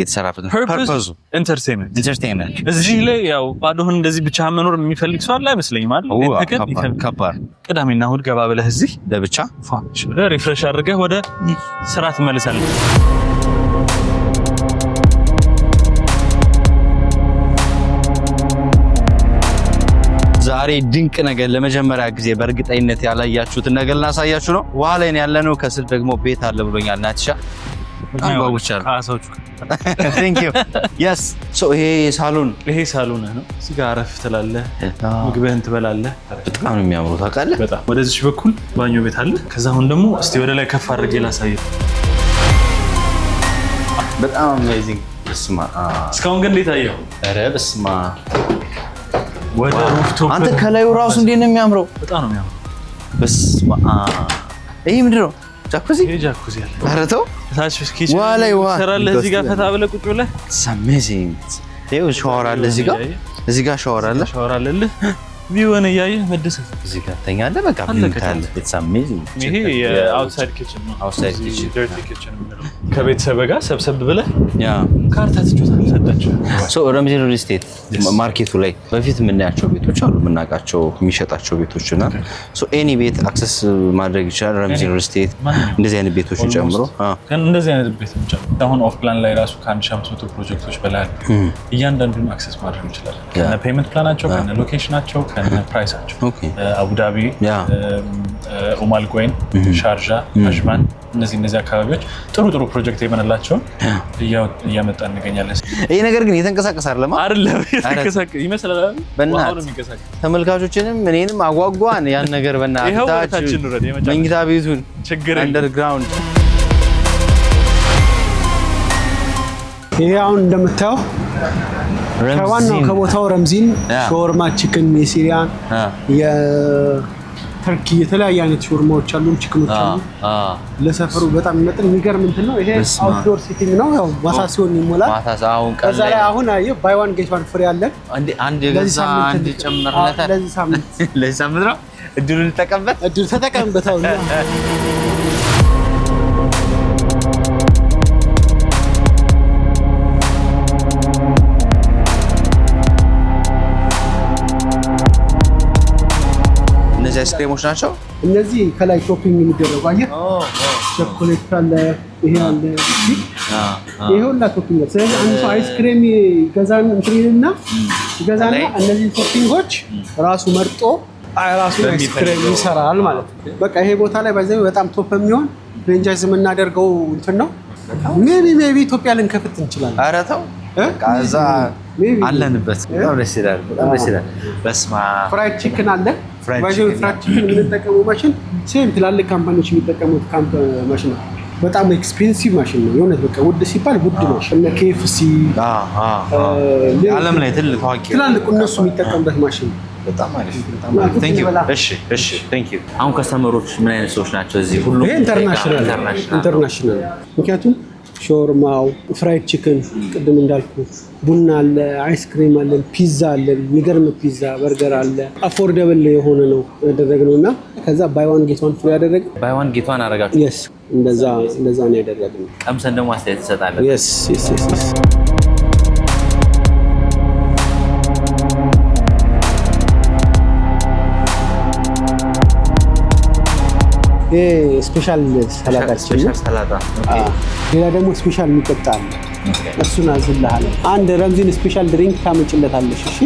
የተሰራበት ፐርፖዙ ኢንተርቴይንመንት። እዚህ ላይ ያው ባዶህን እንደዚህ ብቻ መኖር የሚፈልግ ሰው አለ አይመስለኝም አይደል? ከባድ ቅዳሜና እሑድ ገባ ብለህ እዚህ ለብቻ ሪፍሬሽ አድርገህ ወደ ስራ ትመለሳለህ። ዛሬ ድንቅ ነገር ለመጀመሪያ ጊዜ በእርግጠኝነት ያላያችሁትን ነገር እናሳያችሁ ነው። ውሃ ላይ ያለነው ከስር ደግሞ ቤት አለ ብሎኛል ናትሻ። አንባውቻለሁ አሳውቹ Thank you. Yes. So ይሄ ሳሎን ነው። እዚህ ጋር አረፍ ትላለህ፣ ምግብህን ትበላለህ። በጣም ነው የሚያምረው ታውቃለህ። በጣም ወደዚህ በኩል ባኞ ቤት አለ። ከዛ አሁን ደግሞ እስቲ ወደ ላይ ከፍ አድርጌ ላሳየህ። በጣም አሜዚንግ። በስማ እስካሁን ግን እንዴት አየኸው? ኧረ በስማ ወደ ሩፍቶፕ አንተ ከላዩ ራሱ እንዴት ነው የሚያምረው! በጣም ነው የሚያምረው። በስማ ይሄ ምንድን ነው? ጃኩዚ? ይሄ ጃኩዚ አለ። ኧረ ተው ታች ኪችን ትሰራለህ። እዚህ ጋር ፈታ ብለህ ቁጭ ብለህ It's amazing. ይኸው ሻወር አለ እዚህ ጋር ሻወር አለልህ። ቪውን እያየህ መደሰት። እዚህ ጋር ተኛለህ። በቃ ቪው ታያለህ። It's amazing. ይሄ የአውትሳይድ ኪችን ነው። አውትሳይድ ኪችን ዲርቲ ኪችን ነው። ከቤተሰብ ጋር ሰብሰብ ብለህ ያ ካርታ ትጫወታለህ። ሰጣችሁ ሶ ረምዚ ሪል ስቴት ማርኬቱ ላይ በፊት የምናያቸው ቤቶች አሉ፣ የምናውቃቸው የሚሸጣቸው ቤቶች እና ሶ ኤኒ ቤት አክሰስ ማድረግ ይችላል። ረምዚ ሪል ስቴት እንደዚህ አይነት ቤቶች ጨምሮ እንደዚህ አይነት ቤቶች ጨምሮ አሁን ኦፍ ፕላን ላይ ራሱ ከ1500 ፕሮጀክቶች በላይ እያንዳንዱን አክሰስ ማድረግ እንችላለን። ከነ ፔመንት ፕላናቸው፣ ከነ ሎኬሽናቸው፣ ከነ ፕራይሳቸው። አቡዳቢ፣ ኡማል ቆይን፣ ሻርጃ፣ አጅማን እነዚህ አካባቢዎች ጥሩ ፕሮጀክት የመነላቸውን እያመጣ እንገኛለን። ይሄ ነገር ግን የተንቀሳቀሰ አይደለም ይመስላል። ተመልካቾችንም እኔንም አጓጓን ያን ነገር በእናታችን መኝታ ቤቱን አንደርግራውንድ። ይሄ አሁን እንደምታየው ከዋናው ከቦታው ረምዚን ሾርማ፣ ቺክን፣ የሲሪያን፣ የተርኪ የተለያየ አይነት ሾርማዎች አሉ፣ ቺክኖች አሉ። ለሰፈሩ በጣም የሚመጥን የሚገርም እንትን ነው። ይሄ አውትዶር ሲቲንግ ነው። ያው ማታ ሲሆን ይሞላል። ከዛ ላይ አሁን አየህ ባይ ዋን ጌት ዋን ፍሪ አለ። አንድ ጨምረናታል። ለዚህ ሳምንት ነው። እድሉን ተጠቀምበት አሁን እነዚህ አይስክሬሞች ናቸው። እነዚህ ከላይ ሾፒንግ የሚደረጉ አየህ፣ ቸኮሌት አለ፣ ይሄ አለ፣ ይሄ ሁላ ሾፒንግ። ስለዚህ አንድ ሰው አይስክሬም ይገዛና እነዚህ ሾፒንጎች ራሱ መርጦ ራሱ አይስክሬም ይሰራል ማለት ነው። በቃ ይሄ ቦታ ላይ ባይዘው በጣም ቶፕ የሚሆን ፍራንቻይዝ የምናደርገው እንትን ነው። ሜቢ ኢትዮጵያ ልንከፍት እንችላለን። ኧረ ተው ካዛ አለንበት በጣም ደስ ይላል በስማ ፍራይድ ቺክን አለ ፍራይድ ቺክን የምንጠቀመው ማሽን ሴም ትላልቅ ካምፓኒዎች የሚጠቀሙት ማሽን ነው በጣም ኤክስፔንሲቭ ማሽን ነው የሆነ በቃ ውድ ሲባል ውድ ማሽን ነው KFC ዓለም ላይ ትላልቅ እነሱ የሚጠቀሙበት ማሽን በጣም አሪፍ ቴንክ ዩ እሺ ቴንክ ዩ አሁን ከስተመሮች ምን አይነት ሰዎች ናቸው እዚህ ሁሉ ኢንተርናሽናል ምክንያቱም ሾርማው ፍራይድ ቺክን ቅድም እንዳልኩ ቡና አለ አይስክሪም አለ ፒዛ አለ የሚገርም ፒዛ በርገር አለ አፎርደብል የሆነ ነው ያደረግነውና ከዛ ባይ ዋን ጌት ዋን ፍሪ ያደረገ ባይ ዋን ጌት ዋን አረጋችሁ yes እንደዛ ነው ያደረግነው ቀምሰን ደግሞ አስተያየት እንሰጣለን yes ስፔሻል ሰላጣ ሌላ ደግሞ ስፔሻል የሚጠጣ አለ እሱን አዝልሃል አንድ ረምዚን ስፔሻል ድሪንክ ታመጭለታለሽ እሺ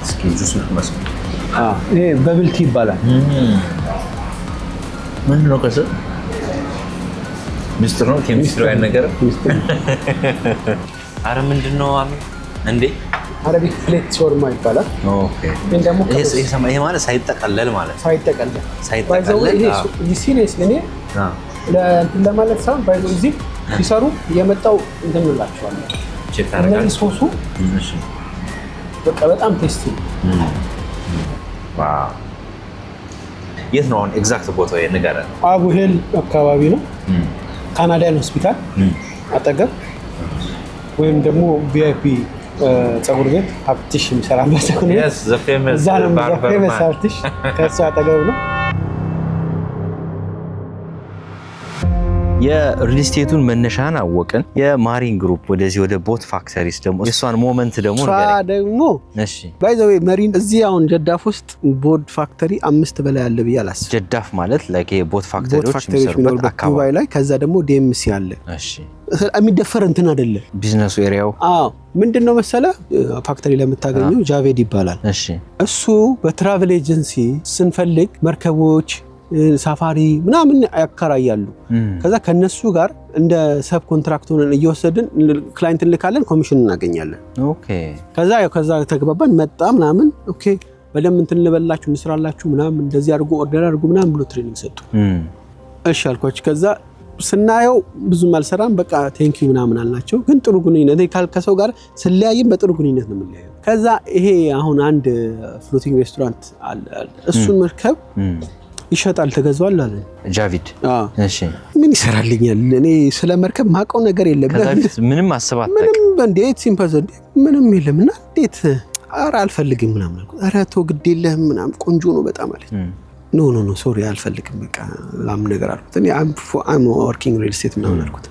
እስኪ ጁስ መስሎ ይሄ በብልቲ ይባላል ምን ነው ከሰ ሚስተር ነው ኬሚስትሪ ነገር አረ ምንድነው አሚ እንዴ አረቢክ ፕሌት ሾርማ ይባላል ኦኬ እንደሞ ይሄ ማለት ሳይጠቀለል ማለት ሳይጠቀለል ይሄ ሲሪየስ ግን ለማለት ሳይሆን ባይዞ እዚህ ሲሰሩ የመጣው እንደምላችኋል ቼክ ታረጋለህ ሶሱ እሺ በቃ በጣም ቴስቲ ዋው የት ነው ኤግዛክት ቦታው የነገረን አቡሄል አካባቢ ነው ካናዳን ሆስፒታል አጠገብ ወይም ደግሞ VIP ፀጉር ቤት ሀብትሽ የሚሰራበት ነው yes the famous barber ሀብትሽ ከዛ አጠገብ ነው የሪል ስቴቱን መነሻን አወቅን የማሪን ግሩፕ ወደዚህ ወደ ቦት ፋክተሪስ ደግሞ የሷን ሞመንት ደግሞ እሺ ባይ ዘ ዌይ ማሪን እዚህ አሁን ጀዳፍ ውስጥ ቦት ፋክተሪ 5 በላይ አለ ብያላስ ጀዳፍ ማለት like ቦት ፋክተሪዎች የሚሰሩበት አካባቢ ላይ ከዛ ደግሞ DMC አለ እሺ የሚደፈር እንትን አይደለ ቢዝነስ ኤሪያው ምንድነው መሰለ ፋክተሪ ለምታገኙ ጃቬድ ይባላል እሺ እሱ በትራቨል ኤጀንሲ ስንፈልግ መርከቦች ሳፋሪ ምናምን ያከራያሉ ከዛ ከነሱ ጋር እንደ ሰብ ኮንትራክት ሆነን እየወሰድን ክላይንት ልካለን ኮሚሽን እናገኛለን ኦኬ ከዛ ተግባባን መጣ ምናምን ኦኬ በደም እንትን ልበላችሁ እንስራላችሁ ምናምን እንደዚህ አድርጎ ኦርደር አድርጎ ምናምን ብሎ ትሬኒንግ ሰጡ እሺ አልኳችሁ ከዛ ስናየው ብዙም አልሰራም በቃ ቴንክ ዩ ምናምን አልናቸው ግን ጥሩ ግንኙነት ከሰው ጋር ስለያይም በጥሩ ግንኙነት ነው የምንለያየው ከዛ ይሄ አሁን አንድ ፍሎቲንግ ሬስቶራንት አለ እሱን መርከብ ይሸጣል ተገዟል አለ ጃቪድ እሺ ምን ይሰራልኛል እኔ ስለ መርከብ ማቀው ነገር የለም ከዛፊት ምንም አሰባት ምንም እንዴት ሲምፐዝ ምንም የለምና እንዴት አራ አልፈልግም ምናምን አልኩት አራ ተው ግድ የለህም ምናምን ቆንጆ ነው በጣም አለ ኖ ሶሪ አልፈልግም በቃ ላም ነገር አልኩት እኔ I'm working real estate ምናምን አልኩት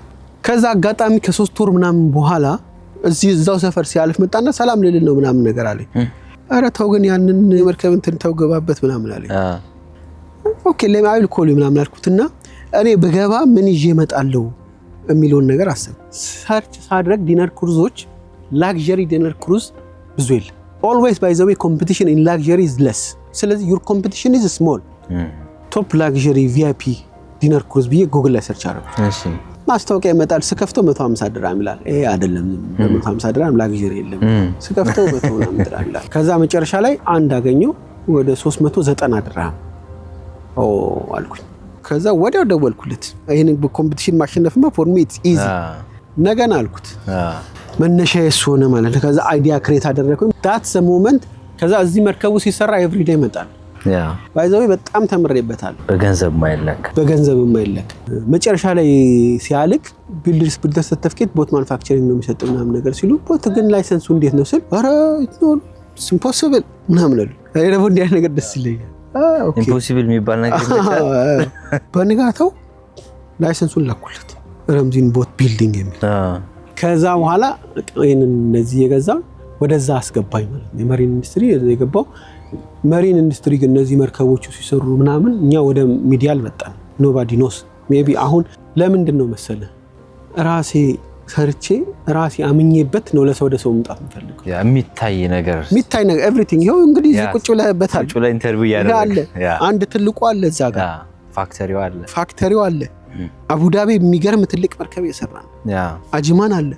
ከዛ አጋጣሚ ከ3 ወር ምናምን በኋላ እዛው ሰፈር ሲያልፍ መጣና ሰላም ልል ነው ምናምን ነገር አለኝ አራ ተው ግን ያንን መርከብ እንትን ተው ገባበት ምናምን አለኝ ኦኬ ለማይል ኮሊ ምናምን አልኩትና እኔ በገባ ምን ይዤ እመጣለሁ የሚለውን ነገር አሰብ ሰርች ሳድረግ ዲነር ክሩዞች ላክዠሪ ዲነር ክሩዝ ብዙ የለ always by the way competition in luxury is less ስለዚህ your competition is small top luxury VIP ዲነር ክሩዝ ብዬ ጉግል ላይ ሰርች አደረኩ እሺ ማስታወቂያ ይመጣል ስከፍተው 150 ድርሃም ይላል ይሄ አይደለም 150 ድርሃም ላክዠሪ የለም ስከፍተው 100 ድርሃም ይላል ከዛ መጨረሻ ላይ አንድ አገኘው ወደ 390 ድርሃም አልኩኝ ከዛ ወዲያው ደወልኩለት ይሄንን በኮምፒቲሽን ማሸነፍማ ፎር ሚ ኢትስ ኢዚ ነገና አልኩት መነሻ የሱነ ማለት ከዛ አይዲያ ክሬት አደረኩኝ that's the moment ከዛ እዚህ መርከቡ ሲሰራ ኤቭሪ ዴይ መጣል ባይዘው በጣም ተምሬበታል በገንዘብ ማይለክ መጨረሻ ላይ ሲያልቅ ቢልደርስ ሰርቲፊኬት ቦት ማኑፋክቸሪንግ ነው የሚሰጠው ምናምን ነገር ሲሉ ቦት ግን ላይሰንሱ እንዴት ነው ስል ኧረ it's impossible ምናምን አሉ እኔ ደግሞ እንዲያ ነገር ደስ ይለኛል ኢምፖሲብል የሚባል ነገር ይችላል በንጋታው ላይሰንሱን ላኩለት ረምዚን ቦት ቢልዲንግ የሚል ከዛ በኋላ እኔን እንደዚህ የገዛው ወደዛ አስገባኝ ማለት ነው የመሪን ኢንዱስትሪ የገባው መሪን ኢንዱስትሪ ግን እነዚህ መርከቦቹ ሲሰሩ ምናምን እኛ ወደ ሚዲያ አልመጣን ኖባዲ ኖስ ሜቢ አሁን ለምንድን ነው መሰለ ራሴ ሰርቼ ራሴ አምኜበት ነው ለሰው ወደ ሰው መምጣት የምፈልገው የሚታይ ነገር ኤቭሪቲንግ ይሄው እንግዲህ ቁጭ ብለህበታል ቁጭ ብለህ ኢንተርቪው ያደረገ አንድ ትልቁ አለ እዛ ጋር ፋክተሪው አለ። አቡዳቢ የሚገርም ትልቅ መርከብ እየሰራ ነው። አጅማን አለ።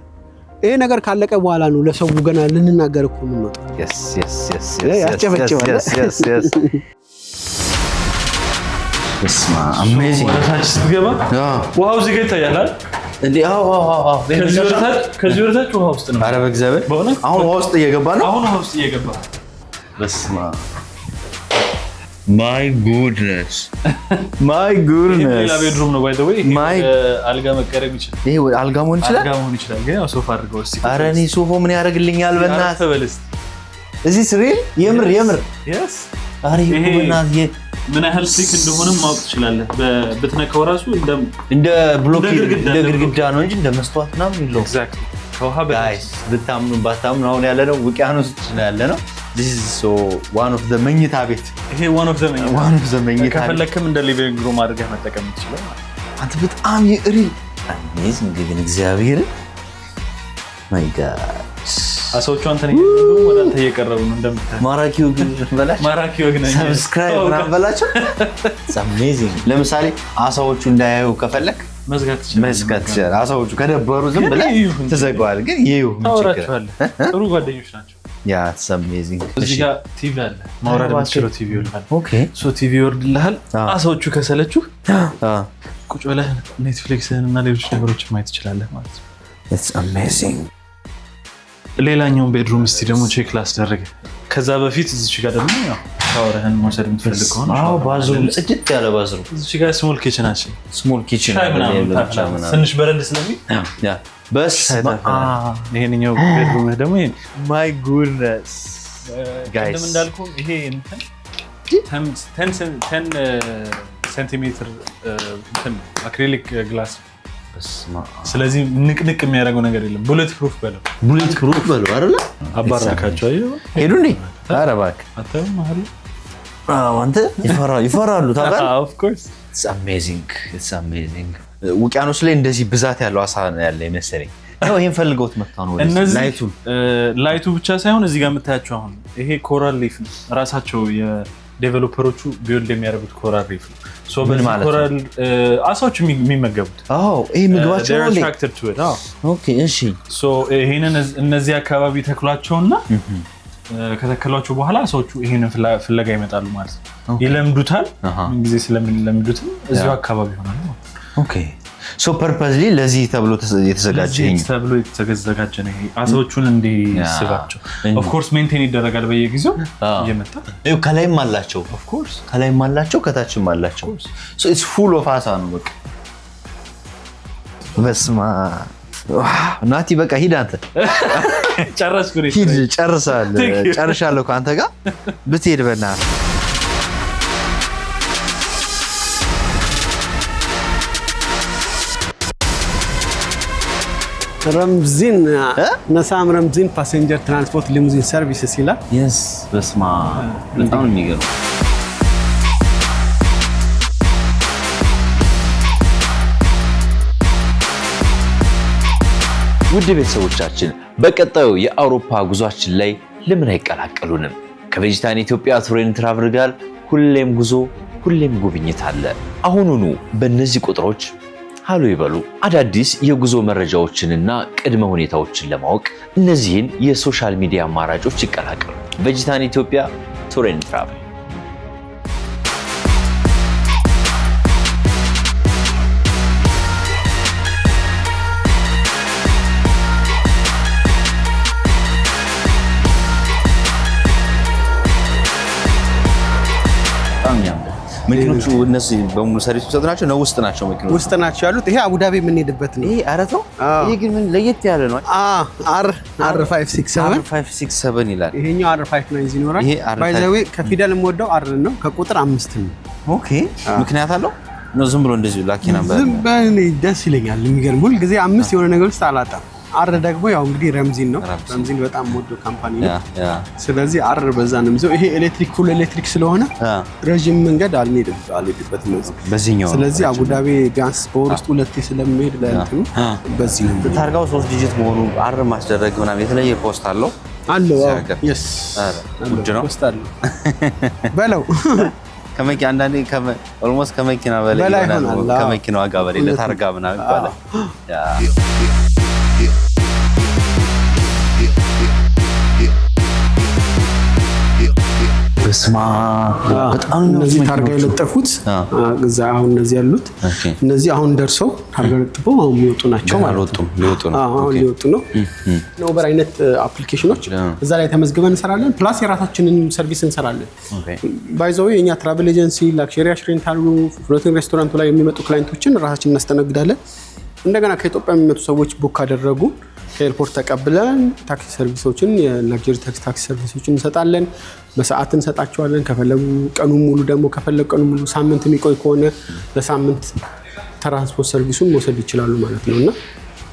ይሄ ነገር ካለቀ በኋላ ነው ለሰው ገና ልንናገር እኮ ምን ነው። ያስጨበጨባል። እስማ አሜዚንግ ወራታች ስትገባ ውሃው እዚህ ጋር ይታያል አይደል እንዴ? አዎ ከዚህ ወራታች ውሃ ውስጥ ነው። ኧረ በእግዚአብሔር አሁን ውሃ ውስጥ እየገባ ነው። አሁን ውሃ ውስጥ እየገባ በስማ ማይ ጉድነስ ሌላ ቤድሩም ነው። ባይ ዘ ዌይ አልጋ መቀረብ ይችላል። ይሄ አልጋ መሆን ይችላል ግን ያው ሶፋ አድርገው እስቲ። ኧረ እኔ ሶፋ ምን ያደርግልኛል? በእናትህ እዚህ ስሪል የምር yes ኧረ ይሄ በእናትህ ምን ያህል ስቲክ እንደሆነም ማወቅ ትችላለህ። በትነካው ራሱ እንደ ብሎክ እንደ ግድግዳ ነው እንጂ እንደ መስተዋት ምናምን የለውም። ኤግዛክትሊ ከውሃ ጋይስ ብታምኑ ባታምኑ አሁን ያለነው ውቅያኖስ ያለነው this is so one of the መኝታ ቤት። ይሄ one of the መኝታ ከፈለክም እንደ ሊቪንግ ሩም አድርገህ መጠቀም ትችላለህ። አንተ በጣም ይሪ አሜዚንግ ግን እግዚአብሔር ማይ ጋድ አሰዎቹ አንተን እየቀረቡ ወደ አንተ እየቀረቡ ነው። እንደምታይ ማራኪው ግን ነው። ሰብስክራይብ ምናምን በላቸው። it's amazing። ለምሳሌ አሳዎቹ እንዳያዩ ከፈለክ መዝጋት ትችላለህ። አሳዎቹ ከደበሩ ዝም ብለህ ትዘጋዋል። ግን ይሄው ጥሩ ጓደኞች ናቸው። ያ it's amazing። እዚህ ጋር ቲቪ አለ። ማውረድ የምትችለው ቲቪ ይወርዳል። ኦኬ ሶ ቲቪ ይወርድልሃል። አሳዎቹ ከሰለቹ ቁጭ ብለህ ኔትፍሊክስን እና ሌሎች ነገሮችን ማየት ትችላለህ ማለት ነው። it's amazing። ሌላኛውን ቤድሩም እስቲ ደግሞ ቼክ ላስደርግ። ከዛ በፊት እዚህ ጋር ደግሞ ያው ሻወርህን መውሰድ የምትፈልግ ከሆነ ባዝሩም ጽድት ያለ ባዝሩም። እዚህ ጋር ስሞል ኪችናችን ትንሽ በረድ ስለሚል ይሄንኛው ቤድሩም ደግሞ ማይ ጉድነስ ጋይስ እንዳልኩህ ይሄ 10 ሴንቲሜትር አክሪሊክ ግላስ። ስለዚህ ንቅንቅ የሚያደርገው ነገር የለም። ቡሌት ፕሩፍ በለው አይደለ? አባራካቸው ሄዱ እንዴ? ኧረ እባክህ አታዩም አይደል? አንተ ይፈራሉ ታውቃለህ። ኦፍ ኮርስ it's amazing። ውቅያኖስ ላይ እንደዚህ ብዛት ያለው አሳ ያለ ይመስለኝ ነው። ይሄን ፈልገውት መጣው ነው። ላይቱ ብቻ ሳይሆን እዚህ ጋር የምታያቸው አሁን ይሄ ኮራል ሪፍ ነው። ራሳቸው የዴቨሎፐሮቹ ቢልድ የሚያደርጉት ኮራል ሪፍ ነው። ሶ ኮራል አሳዎች የሚመገቡት ይሄ ምግባቸው ነው። attracted to it ኦኬ እሺ። ሶ ይሄንን እነዚህ አካባቢ ተክሏቸውና ከተከሏቸው በኋላ አሳዎቹ ይሄንን ፍለጋ ይመጣሉ ማለት ነው። ይለምዱታል። ጊዜ ስለሚለምዱትም እዚሁ አካባቢ ይሆናል ማለት ነው። ኦኬ ሶ ፐርፐዝሊ ለዚህ ተብሎ የተዘጋጀ ነው። ይሄ አሳዎቹን እንዲስባቸው ኦፍ ኮርስ ሜንቴን ይደረጋል በየጊዜው እየመጣ ከላይም አላቸው። ኦፍ ኮርስ ከላይም አላቸው ከታችም አላቸው። ሶ ኢትስ ፉል ኦፍ አሳ ነው በቃ። በስማ ናቲ በቃ ሂድ አንተ ጨርሻለሁ ከአንተ ጋር ብትሄድ በእናትህ። ረምዚን ነሳም ረምዚን ፓሴንጀር ትራንስፖርት ሊሙዚን ሰርቪስስ ይላል። yes በስማ በጣም ነው የሚገርመው። ውድ ቤተሰቦቻችን በቀጣዩ የአውሮፓ ጉዟችን ላይ ለምን አይቀላቀሉንም? ከቬጂታን ኢትዮጵያ ቱር ኤንድ ትራቭል ጋር ሁሌም ጉዞ ሁሌም ጉብኝት አለ። አሁኑኑ በእነዚህ ቁጥሮች ሃሎ ይበሉ። አዳዲስ የጉዞ መረጃዎችንና ቅድመ ሁኔታዎችን ለማወቅ እነዚህን የሶሻል ሚዲያ አማራጮች ይቀላቀሉ። ቬጂታን ኢትዮጵያ ቱር ኤንድ ትራቭል። መኪኖቹ እነዚህ በሙሉ ሰርቪስ ውስጥ ናቸው ነው? ውስጥ ናቸው መኪኖቹ? ውስጥ ናቸው ያሉት። ይሄ አቡዳቢ የምንሄድበት ነው። ይሄ አረተው ይሄ ግን ምን ለየት ያለ ነው? R567 ይላል። ይሄኛው R59 ይኖራል። ባይ ዘ ዌይ ከፊደል የምወደው R ነው፣ ከቁጥር 5 ነው። ኦኬ ምክንያት አለው ነው? ዝም ብሎ እንደዚህ ላኪ ነበር። ዝም በእኔ ደስ ይለኛል። የሚገርም ሁል ጊዜ 5 የሆነ ነገር ውስጥ አላጣም። አር ደግሞ ያው እንግዲህ ረምዚን ነው። ረምዚን በጣም ሞዶ ካምፓኒ ነው። ስለዚህ አር በዛ ነው የሚዘው። ይሄ ኤሌክትሪክ ፉል ኤሌክትሪክ ስለሆነ ረጅም መንገድ አልሄድበትም በዚህኛው። ስለዚህ አቡዳቢ ቢያንስ በወር ውስጥ 2 ስለሚሄድ ለእንትኑ በዚህ ነው። ታርጋው 3 ዲጂት መሆኑ አር ማስደረግ ምናምን የተለየ ፖስት አለው አለው። የስ ውድ ነው ፖስት አለው በለው ከመኪና አንዳንዴ ኦልሞስት ከመኪና በላይ ይሆናል። ከመኪናው ዋጋ በላይ ለታርጋ ምናምን ይባላል። በስማ በጣም እነዚህ ታርጋ የለጠፉት እዛ አሁን እነዚህ ያሉት እነዚህ አሁን ደርሰው ታርጋ ለጥፈው አሁን የሚወጡ ናቸው ማለት ነው። አሁን ሊወጡ ነው። ኡበር አይነት አፕሊኬሽኖች እዛ ላይ ተመዝግበን እንሰራለን። ፕላስ የራሳችንን ሰርቪስ እንሰራለን። ባይዘው የኛ ትራቨል ኤጀንሲ ላክሸሪ ሬንታል ፍሎቲንግ ሬስቶራንት ላይ የሚመጡ ክላይንቶችን ራሳችን እናስተናግዳለን። እንደገና ከኢትዮጵያ የሚመጡ ሰዎች ቡክ አደረጉ ከኤርፖርት ተቀብለን ታክሲ ሰርቪሶችን የላክዠሪ ታክሲ ሰርቪሶችን እንሰጣለን። በሰዓት እንሰጣቸዋለን። ከፈለጉ ቀኑን ሙሉ ደግሞ ከፈለጉ ቀኑን ሙሉ ሳምንት የሚቆይ ከሆነ ለሳምንት ትራንስፖርት ሰርቪሱን መውሰድ ይችላሉ ማለት ነውና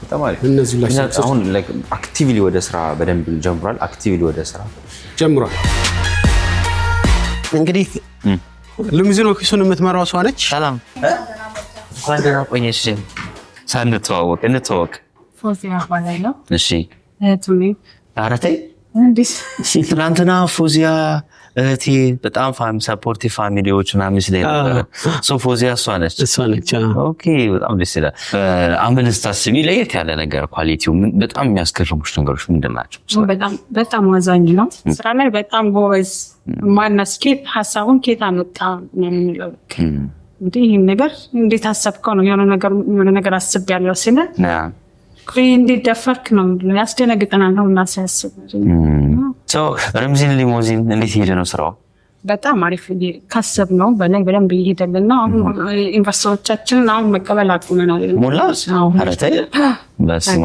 በጣም አሪፍ። እነዚህ ላይ አሁን ላይክ አክቲቭሊ ወደ ስራ በደንብ ጀምሯል። አክቲቭሊ ወደ ስራ ጀምሯል። እንግዲህ ሉሚዚን ኦፊሱን የምትመራው ሰው ነች። ሰላም ጓደኛ ቆየሽ ሳንተዋወቅ እንተዋወቅ ፎዚያ ባላይለው እሺ ቱሚ አረተይ እንዲስ ትናንትና ፎዚያ እህቴ በጣም ሰፖርቲቭ ፋሚሊዎች ምናምን መስለኝ ነበር። ሶ ፎዚያ እሷ ነች። ኦኬ በጣም ደስ ይላል። አምንስ ታስቢ ለየት ያለ ነገር ኳሊቲው በጣም የሚያስገርሙሽ ነገሮች ምንድን ናቸው? በጣም አዛኝ ነው። ስራ ላይ በጣም ጎበዝ። ማነስ ኬት ሀሳቡን ኬት አመጣ ነው የሚለው እንዲህ ይሄን ነገር እንዴት አሰብከው ነው የሆነ ነገር አስቤያለሁ ሲል እንዴት ደፈርክ ነው ያስደነግጠናል ነው እና ሲያስብ ረምዚን ሊሞዚን እንዴት ሄደ ነው ስራው? በጣም አሪፍ ካሰብነው በላይ በደንብ እየሄደልን ነው። አሁን ኢንቨስተሮቻችንን አሁን መቀበል አቁመናል። ሞላ አረተይ በስማ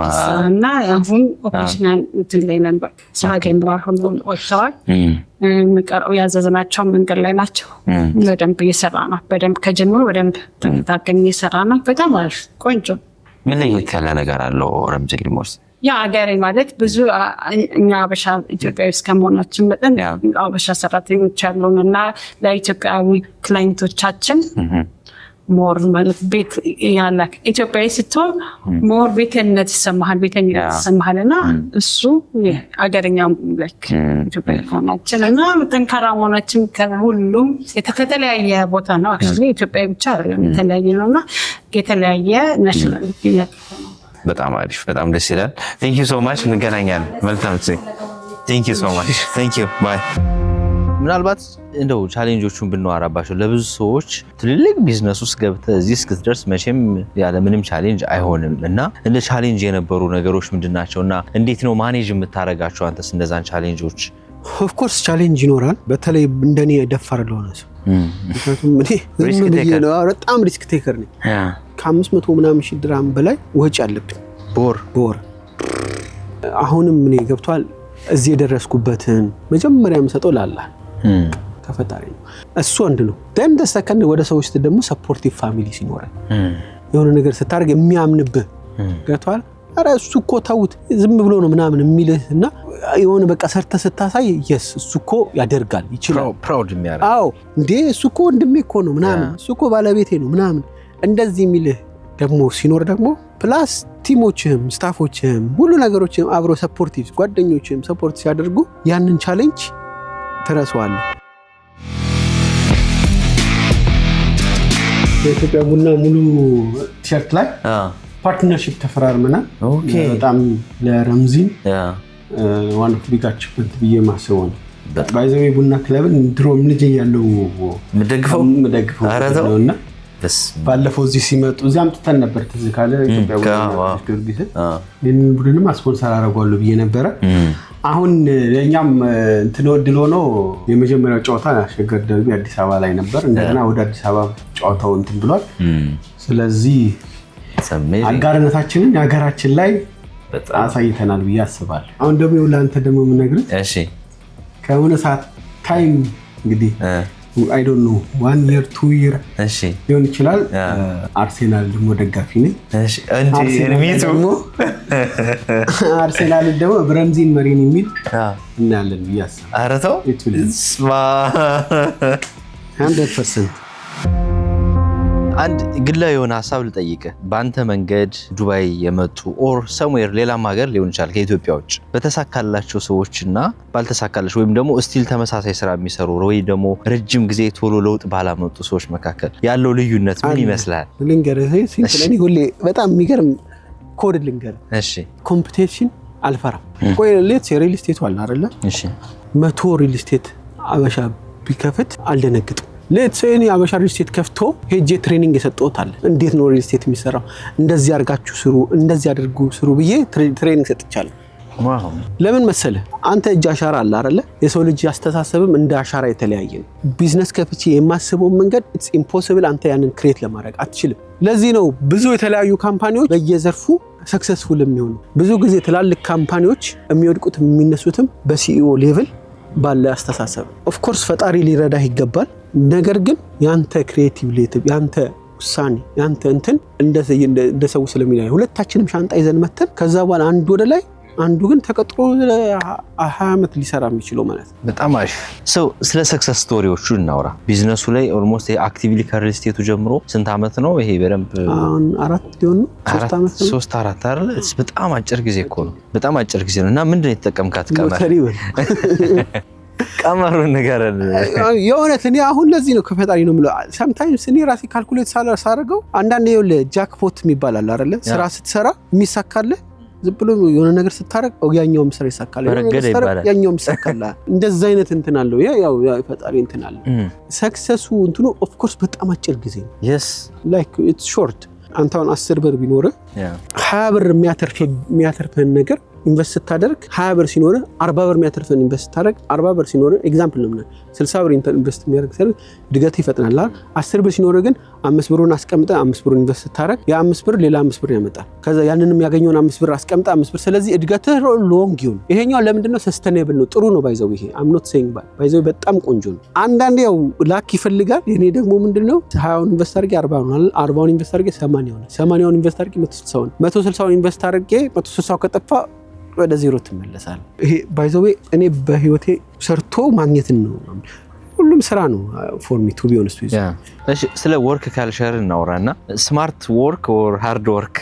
እና አሁን ኦፕሬሽናል እንትን ላይ ነበር ስራ ጀምሯል። ሁሉም ወጥተዋል። መቀረው ያዘዝናቸው መንገድ ላይ ናቸው። በደንብ እየሰራ ነው። በደንብ ከጀምሮ በደንብ ታገኝ እየሰራ ነው። በጣም አሪፍ ቆንጆ። ምን ለየት ያለ ነገር አለው ረምዚን ሊሞዝ? ያ አገሬ ማለት ብዙ እኛ አበሻ ኢትዮጵያዊ እስከመሆናችን መጠን አበሻ ሰራተኞች ያሉን እና ለኢትዮጵያዊ ክላይንቶቻችን ሞር ማለት ቤት ያለ ኢትዮጵያዊ ስትሆን ሞር ቤተኝነት ይሰማሃል እና እሱ አገረኛ ልክ ኢትዮጵያዊ ሆናችን እና ጠንካራ መሆናችን ከሁሉም ከተለያየ ቦታ ነው። አክቹዋሊ ኢትዮጵያዊ ብቻ አይደለም የተለያየ ነውና የተለያየ ናሽናሊቲ በጣም አሪፍ በጣም ደስ ይላል። ቴንክ ዩ ሶ ማች እንገናኛለን። መልካም ጊዜ። ቴንክ ዩ ሶ ማች ቴንክ ዩ ባይ። ምናልባት እንደው ቻሌንጆቹን ብንዋራባቸው ለብዙ ሰዎች ትልልቅ ቢዝነስ ውስጥ ገብተህ እዚህ እስክትደርስ መቼም ያለ ምንም ቻሌንጅ አይሆንም እና እንደ ቻሌንጅ የነበሩ ነገሮች ምንድናቸውና እንዴት ነው ማኔጅ የምታረጋቸው አንተስ እንደዛን ቻሌንጆች? ኦፍ ኮርስ ቻሌንጅ ይኖራል። በተለይ እንደኔ ደፋር ለሆነ ሰው ምክንያቱም እኔ በጣም ሪስክ ቴከር ነኝ። ከ500 ምናምን ሺህ ድራም በላይ ወጪ አለብኝ ቦር አሁንም እኔ ገብቷል። እዚህ የደረስኩበትን መጀመሪያ የምሰጠው ላላ ተፈጣሪ ነው። እሱ አንድ ነው። ደም ተሰከንድ ወደ ሰዎች ደግሞ ሰፖርቲቭ ፋሚሊ ሲኖር የሆነ ነገር ስታርግ የሚያምንብህ ገብቷል። አረ እሱ እኮ ታውት ዝም ብሎ ነው ምናምን የሚልህና የሆነ በቃ ሰርተ ስታሳይ yes እሱ እኮ ያደርጋል ይችላል ፕራውድ የሚያደርግ አዎ እንዴ እሱ እኮ ወንድሜ እኮ ነው ምናምን እሱ እኮ ባለቤቴ ነው ምናምን እንደዚህ የሚልህ ደግሞ ሲኖር ደግሞ ፕላስ ቲሞችም ስታፎችም ሁሉ ነገሮችም አብሮ ሰፖርቲቭ ጓደኞችም ሰፖርት ሲያደርጉ ያንን ቻሌንጅ ተረሳዋለህ። በኢትዮጵያ ቡና ሙሉ ቲሸርት ላይ ፓርትነርሺፕ ተፈራርመናል። በጣም ለረምዚን ዋን ኦፍ ቢግ አቺቭመንት ብዬ ማስበው ነው። ባይዘው ቡና ክለብን ድሮም ልጅ ያለው ምደግፈው ነውና ባለፈው እዚህ ሲመጡ እዚህ አምጥተን ነበር ትዝ ካለ ኢትዮጵያ ቡና ጊዮርጊስ ይሄን ቡድንም ስፖንሰር አደረጋለሁ ብዬ ነበር። አሁን ለኛም እንትን ወድሎ ነው የመጀመሪያው ጨዋታ አሸገር ደርቢ አዲስ አበባ ላይ ነበር። እንደገና ወደ አዲስ አበባ ጨዋታው እንትን ብሏል። ስለዚህ አጋርነታችንን የሀገራችን ላይ አሳይተናል ብዬ አስባለሁ። አሁን ደግሞ ለአንተ ደግሞ የምነግርህ እሺ ከሆነ ሰዓት ታይም እንግዲህ I don't know 1 year 2 year እሺ ሊሆን ይችላል አርሴናል ደግሞ ደጋፊ ነኝ። እሺ እንጂ አርሴናል ደግሞ ብረምዚን መሪን የሚል እናያለን ብዬ አስባለሁ። ኧረ ተው 100% አንድ ግላዊ የሆነ ሐሳብ ልጠይቅህ። በአንተ መንገድ ዱባይ የመጡ ኦር ሰምዌር ሌላም ሀገር ሊሆን ይችላል ከኢትዮጵያ ውጭ በተሳካላቸው ሰዎችና ባልተሳካላቸው ወይም ደግሞ ስቲል ተመሳሳይ ስራ የሚሰሩ ወይ ደግሞ ረጅም ጊዜ ቶሎ ለውጥ ባላመጡ ሰዎች መካከል ያለው ልዩነት ምን ይመስላል? ልንገርህ ሲምፕል ሁሌ በጣም የሚገርም ኮድ ልንገርህ። እሺ ኮምፒቲሽን አልፈራም። ቆይ ሌትስ ሪል ስቴት ዋላ አይደለ? እሺ 100 ሪል ስቴት አበሻ ቢከፍት አልደነግጥም። ሌትስ ሴይ አበሻ ሪል ስቴት ከፍቶ ሄጄ ትሬኒንግ የሰጠውታል እንዴት ነው ሪል ስቴት የሚሰራው እንደዚህ አድርጋችሁ ስሩ እንደዚህ አድርጉ ስሩ ብዬ ትሬኒንግ ሰጥቻለሁ። ዋው ለምን መሰለ አንተ እጅ አሻራ አለ አይደለ? የሰው ልጅ አስተሳሰብም እንደ አሻራ የተለያየ ነው። ቢዝነስ ከፍቼ የማስበው መንገድ ኢትስ ኢምፖሲብል አንተ ያንን ክሬት ለማድረግ አትችልም። ለዚህ ነው ብዙ የተለያዩ ካምፓኒዎች በየዘርፉ ሰክሰስፉል የሚሆኑ። ብዙ ጊዜ ትላልቅ ካምፓኒዎች የሚወድቁት የሚነሱትም በሲኢኦ ሌቭል ባለ አስተሳሰብ። ኦፍ ኮርስ ፈጣሪ ሊረዳህ ይገባል። ነገር ግን ያንተ ክሬቲቪቲ ያንተ ውሳኔ ያንተ እንትን እንደ ሰው ስለሚላይ ሁለታችንም ሻንጣ ይዘን መተን ከዛ በኋላ አንዱ ወደ ላይ አንዱ ግን ተቀጥሮ 20 ዓመት ሊሰራ የሚችለው ማለት ነው። በጣም አሪፍ ሰው ስለ ሰክሰስ ስቶሪዎቹ እናውራ። ቢዝነሱ ላይ ኦልሞስት አክቲቭሊ ከሪል ስቴቱ ጀምሮ ስንት ዓመት ነው ይሄ? በደንብ አሁን 4 ሊሆን ነው 3 ዓመት ነው 3-4 አይደል? በጣም አጭር ጊዜ እኮ ነው። በጣም አጭር ጊዜ ነው። እና ምንድነው የተጠቀምካት ቀመር? ቀመሩን ንገረን። የእውነት እኔ አሁን ለዚህ ነው ከፈጣሪ ነው የምለው። ሰምታይምስ እኔ ራሴ ካልኩሌት ሳደርገው አንዳንዴ ይኸውልህ ጃክፖት የሚባል አለ አይደለ? ስራ ስትሰራ የሚሳካልህ ዝም ብሎ የሆነ ነገር ስታረግ ያኛውም ስራ ይሳካል ያኛውም ይሳካል። እንደዛ አይነት እንትን አለው ያው ፈጣሪ እንትን አለ። ሰክሰሱ እንትኑ ኦፍ ኮርስ በጣም አጭር ጊዜ ነው። yes like it's short። አንተውን 10 ብር ቢኖር 20 ብር የሚያተርፍህን ነገር ኢንቨስት ስታደርግ 20 ብር ሲኖር 40 ብር የሚያተርፍህን ኢንቨስት ስታደርግ 40 ብር ሲኖር ኤግዛምፕል ነው። 60 ብር ኢንቨስት የሚያደርግ ሰው ድገት ይፈጥናል። 10 ብር ሲኖር ግን 5 ብሩን አስቀምጠ 5 ብሩን ኢንቨስት ስታደርግ ያ5 ብር ሌላ 5 ብር ያመጣል። ከዛ ያንንም ያገኘውን 5 ብር አስቀምጠ 5 ብር። ስለዚህ እድገትህ ሎንግ ይሁን። ይሄኛው ለምንድነው ሰስተኔብል ነው፣ ጥሩ ነው። ባይዘው ይሄ I'm not saying bad ባይዘው በጣም ቆንጆ ነው። አንዳንዴ ያው ላክ ይፈልጋል። የኔ ደግሞ ምንድነው 20ውን ኢንቨስት አድርጌ 40ውን ኢንቨስት አድርጌ 80ውን ኢንቨስት አድርጌ 160ውን ኢንቨስት አድርጌ 160 ከጠፋ ወደ ዜሮ ትመለሳለህ። ይሄ ባይዘው እኔ በህይወቴ ሰርቶ ማግኘትን ነው። ሁሉም ስራ ነው ፎር ሚ ቱ ቢ ኦነስት ዊዝ። እሺ ስለ ወርክ ካልቸር እናውራና ስማርት ወርክ ኦር ሃርድ ወርክ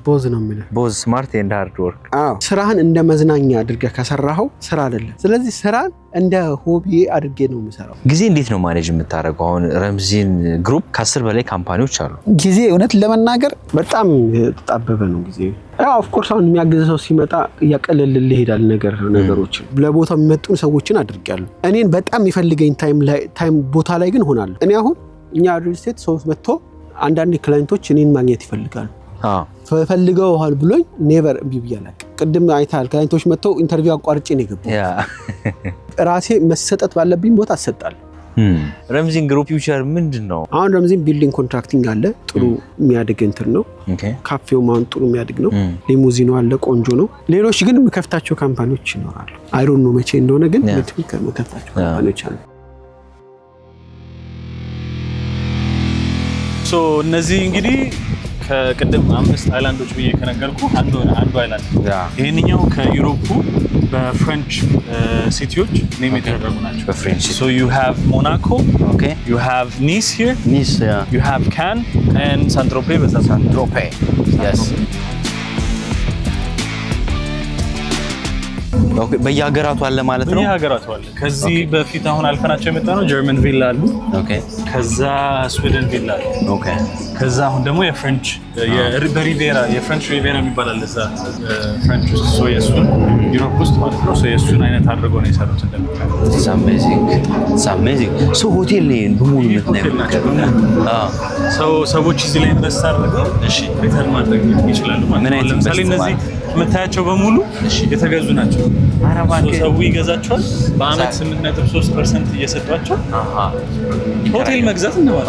ቦዝ ነው የሚለው። ቦዝ ስማርት ኤንድ ሃርድ ወርክ። ስራህን እንደ መዝናኛ አድርገህ ከሰራኸው ስራ አይደለም። ስለዚህ ስራን እንደ ሆቢ አድርጌ ነው የምሰራው። ጊዜ እንዴት ነው ማኔጅ የምታደርገው? አሁን ረምዚን ግሩፕ ከ10 በላይ ካምፓኒዎች አሉ። ጊዜ እውነት ለመናገር በጣም ተጣበበ ነው ጊዜ። ኦፍ ኮርስ አሁን የሚያግዝ ሰው ሲመጣ እያቀለልልህ ይሄዳል ነገሮች። ለቦታው የሚመጡን ሰዎችን አድርጌያለሁ። እኔን በጣም የሚፈልገኝ ታይም ቦታ ላይ ግን ሆናለሁ። እኔ አሁን እኛ ሪል ስቴት ሰው መጥቶ አንዳንድ ክላይንቶች እኔን ማግኘት ይፈልጋሉ። ፈልገው ሆል ብሎኝ ኔቨር እምቢ ብያለሁ። ቅድም አይታል ክላይንቶች መጥተው ኢንተርቪው አቋርጬ ነው የገባው። ራሴ መሰጠት ባለብኝ ቦታ አሰጣለሁ። ረምዚን ግሩፕ ፊውቸር ምንድነው? አሁን ረምዚን ቢልዲንግ ኮንትራክቲንግ አለ። ጥሩ የሚያድግ እንትን ነው። ካፌው ማን ጥሩ የሚያድግ ነው። ሊሙዚኑ አለ፣ ቆንጆ ነው። ሌሎች ግን የምከፍታቸው ካምፓኒዎች ይኖራሉ። አይ ዶንት ኖ መቼ እንደሆነ ግን የምከፍታቸው ካምፓኒዎች አሉ። ሶ እነዚህ እንግዲህ ከቅድም 5 አይላንዶች ብዬ ከነገርኩ አንዱ አይላንድ ይሄንኛው ከዩሮፑ በፍሬንች ሲቲዎች ኔም የተደረጉ ናቸው። በፍሬንች so you have Monaco, okay, you have Nice here, Nice, yeah, you have Cannes and Saint-Tropez. Yes. ኦኬ በየሀገራቱ አለ ማለት ነው። በየሀገራቱ አለ። ከዚህ በፊት አሁን አልፈናቸው የመጣ ነው ጀርመን ቪላ አሉ። ኦኬ ከዛ ስዊድን ቪላ አሉ። ኦኬ ከዛ አሁን ደግሞ የፍሬንች በሪቬራ የፍሬንች ሪቬራ የሚባል አለ እዛ ፍሬንች ውስጥ ሶ የሱን ዩሮፕ ውስጥ ማለት ነው። ሶ የሱን አይነት አድርገው ነው የሰሩት። አሜዚንግ ሶ ሆቴል ላይ በሙሉነት ነው ሰዎች እዚህ ላይ ኢንቨስት አድርገው እሺ ሪተርን ማድረግ ይችላሉ ማለት ነው። ለምሳሌ እነዚህ የምታያቸው በሙሉ የተገዙ ናቸው። ሰው ይገዛቸዋል በአመት 8.3% እየሰጧቸው ሆቴል መግዛት ነው ማለት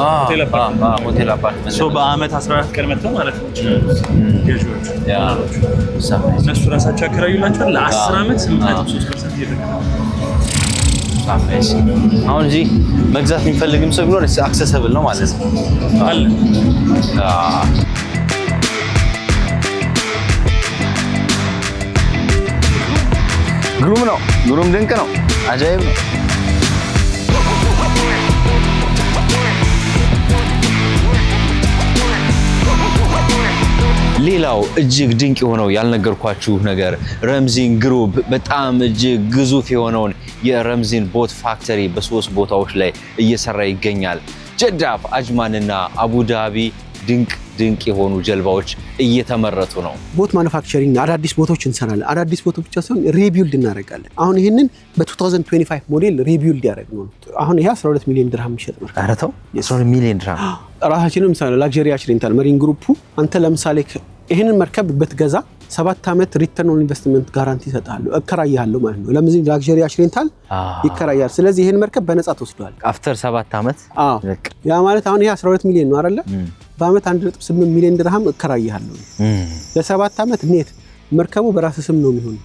ሆቴል አፓርትመንት ሶ በአመት 14 ቀን መጥተው ማለት ነው ገዢዎቹ እነሱ ራሳቸው ያከራዩላቸዋል ለ10 አመት 8.3% እየተከፈለ። አሁን እዚህ መግዛት የሚፈልግም ሰው ቢኖር አክሰሰብል ነው ማለት ነው አለ። ግሩም ድንቅ ነው። አጃይብ ነው። ሌላው እጅግ ድንቅ የሆነው ያልነገርኳችሁ ነገር ረምዚን ግሩፕ በጣም እጅግ ግዙፍ የሆነውን የረምዚን ቦት ፋክተሪ በ3 ቦታዎች ላይ እየሰራ ይገኛል። ጀዳፍ፣ አጅማንና አቡዳቢ ድንቅ የሆኑ ጀልባዎች እየተመረቱ ነው። ቦት ማኑፋክቸሪንግ አዳዲስ ቦቶች እንሰራለን። አዳዲስ ቦቶች ብቻ ሳይሆን ሪቢልድ እናደርጋለን። አሁን ይህንን በ2025 ሞዴል ሪቢልድ ያደረግ ነው። አሁን ይሄ 12 ሚሊዮን ድርሃም የሚሸጥ ነው። ኧረ ተው 12 ሚሊዮን ድርሃም ራሳችንም ምሳሌ ላክዠሪ አሽሬንታል መሪን ግሩፑ አንተ ለምሳሌ ይህንን መርከብ ብትገዛ 7 ዓመት ሪተርን ኦን ኢንቨስትመንት ጋራንቲ ይሰጣሉ። እከራያለሁ ማለት ነው። ለምን ላክዠሪ አሽሬንታል ይከራያል። ስለዚህ ይሄን መርከብ በነፃ ተወስዷል አፍተር 7 ዓመት። ያ ማለት አሁን ይሄ 12 ሚሊዮን ነው አይደለ? በአመት 1.8 ሚሊዮን ድርሃም እከራያለሁ። ለ7 ዓመት ኔት መርከቡ በራስ ስም ነው የሚሆነው።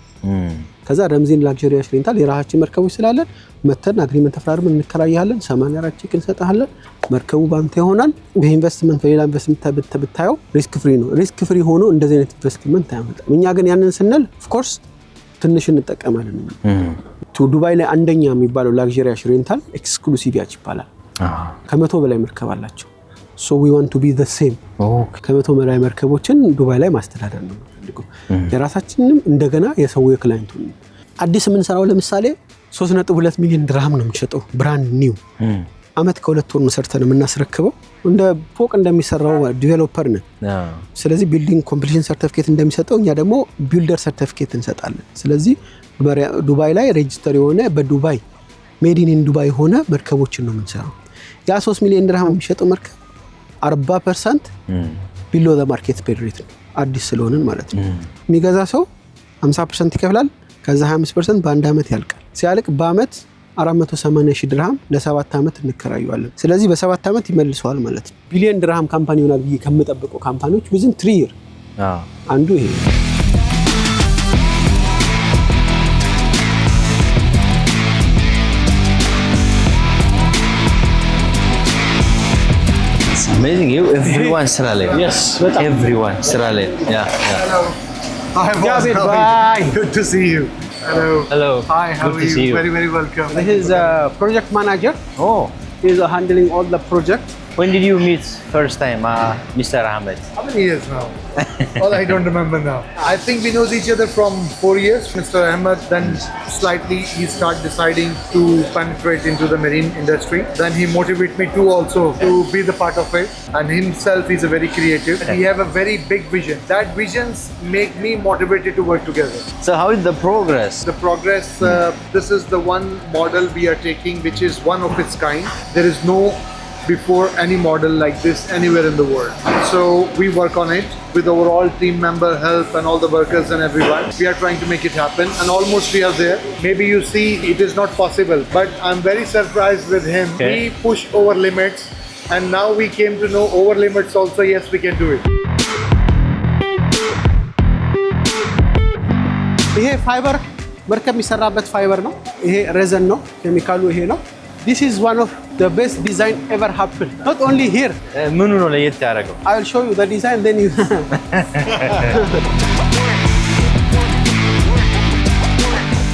ከዛ ረምዚን ላክዠሪ አሽሬንታል የራሳችን መርከቦች ስላለን መተን አግሪመንት ተፈራርመን እንከራያለን። 84 ቼክ እንሰጣለን። መርከቡ ባንተ ይሆናል። በኢንቨስትመንት በሌላ ኢንቨስትመንት ብታየው ሪስክ ፍሪ ነው። ሪስክ ፍሪ ሆኖ እንደዚህ አይነት ኢንቨስትመንት አያመጣም። እኛ ግን ያንን ስንል ኦፍ ኮርስ ትንሽ እንጠቀማለን። ዱባይ ላይ አንደኛ የሚባለው ላክዠሪ አሽሬንታል ኤክስክሉሲቭ ያች ይባላል። ከ100 በላይ መርከብ አላቸው። so we want to be the same ከ100 በላይ መርከቦችን ዱባይ ላይ ማስተዳደር ነው የምንፈልገው። የራሳችንንም እንደገና የሰው የክላይንቱን አዲስ የምንሰራው ለምሳሌ 3.2 ሚሊዮን ድርሃም ነው የሚሸጠው ብራንድ ኒው። አመት ከ2 ወር ሰርተን የምናስረክበው እንደ ፎቅ እንደሚሰራው ዲቨሎፐር ነን። ስለዚህ ቢልዲንግ ኮምፕሊሽን ሰርቲፊኬት እንደሚሰጠው እኛ ደግሞ ቢልደር ሰርቲፊኬት እንሰጣለን። ስለዚህ ዱባይ ላይ ሬጂስተር የሆነ በዱባይ ሜድ ኢን ዱባይ ሆነ መርከቦችን ነው የምንሰራው። ያ 3 ሚሊዮን ድርሃም የሚሸጠው መርከብ 40% ቢሎ ዘ ማርኬት ፔድ ሬት ነው። አዲስ ስለሆነን ማለት ነው። የሚገዛ ሰው 50% ይከፍላል። ከዛ 25% በአንድ አመት ያልቃል። ሲያልቅ በአመት 480 ሺህ ድርሃም ለ7 አመት እንከራየዋለን። ስለዚህ በ7 አመት ይመልሰዋል ማለት ነው። ቢሊዮን ድርሃም ካምፓኒ ይሆናል ብዬ ከምጠብቀው ካምፓኒዎች within 3 years አንዱ ይሄ ነው። Amazing, everyone Sralay. Yes, everyone Sralay. Yeah. Hi, boss. Bye. Good to see you. Hello. Hi, how Good are to see you. Very, very welcome. This is a project manager. Oh, He's handling all the project. when did you meet first time, Mr. Ahmed? How many years now? Well, I don't remember now. I think we know each other from 4 years. Mr. Ahmed, then slightly he started deciding to penetrate into the marine industry. Then he motivated me to also to be the part of it. And himself is a very creative. We have a very big vision. That visions make me motivated to work together. So how is the progress? The progress, this is the one model we are taking, which is one of its kind. There is no before any model like this anywhere in the world. So we work on it with our all team member help and all the workers and everyone. We are trying to make it happen and almost we are there. Maybe you see it is not possible, but I'm very surprised with him. Okay. We push over limits and now we came to know over limits also, yes, we can do it. ይሄ ፋይበር መርከብ የሚሰራበት ፋይበር ነው። ይሄ ሬዘን ነው። ኬሚካሉ ይሄ ነው። This is one of the best design ever happened. Not only here. ምኑ ነው ለየት ያደረገው? I will show you the design then you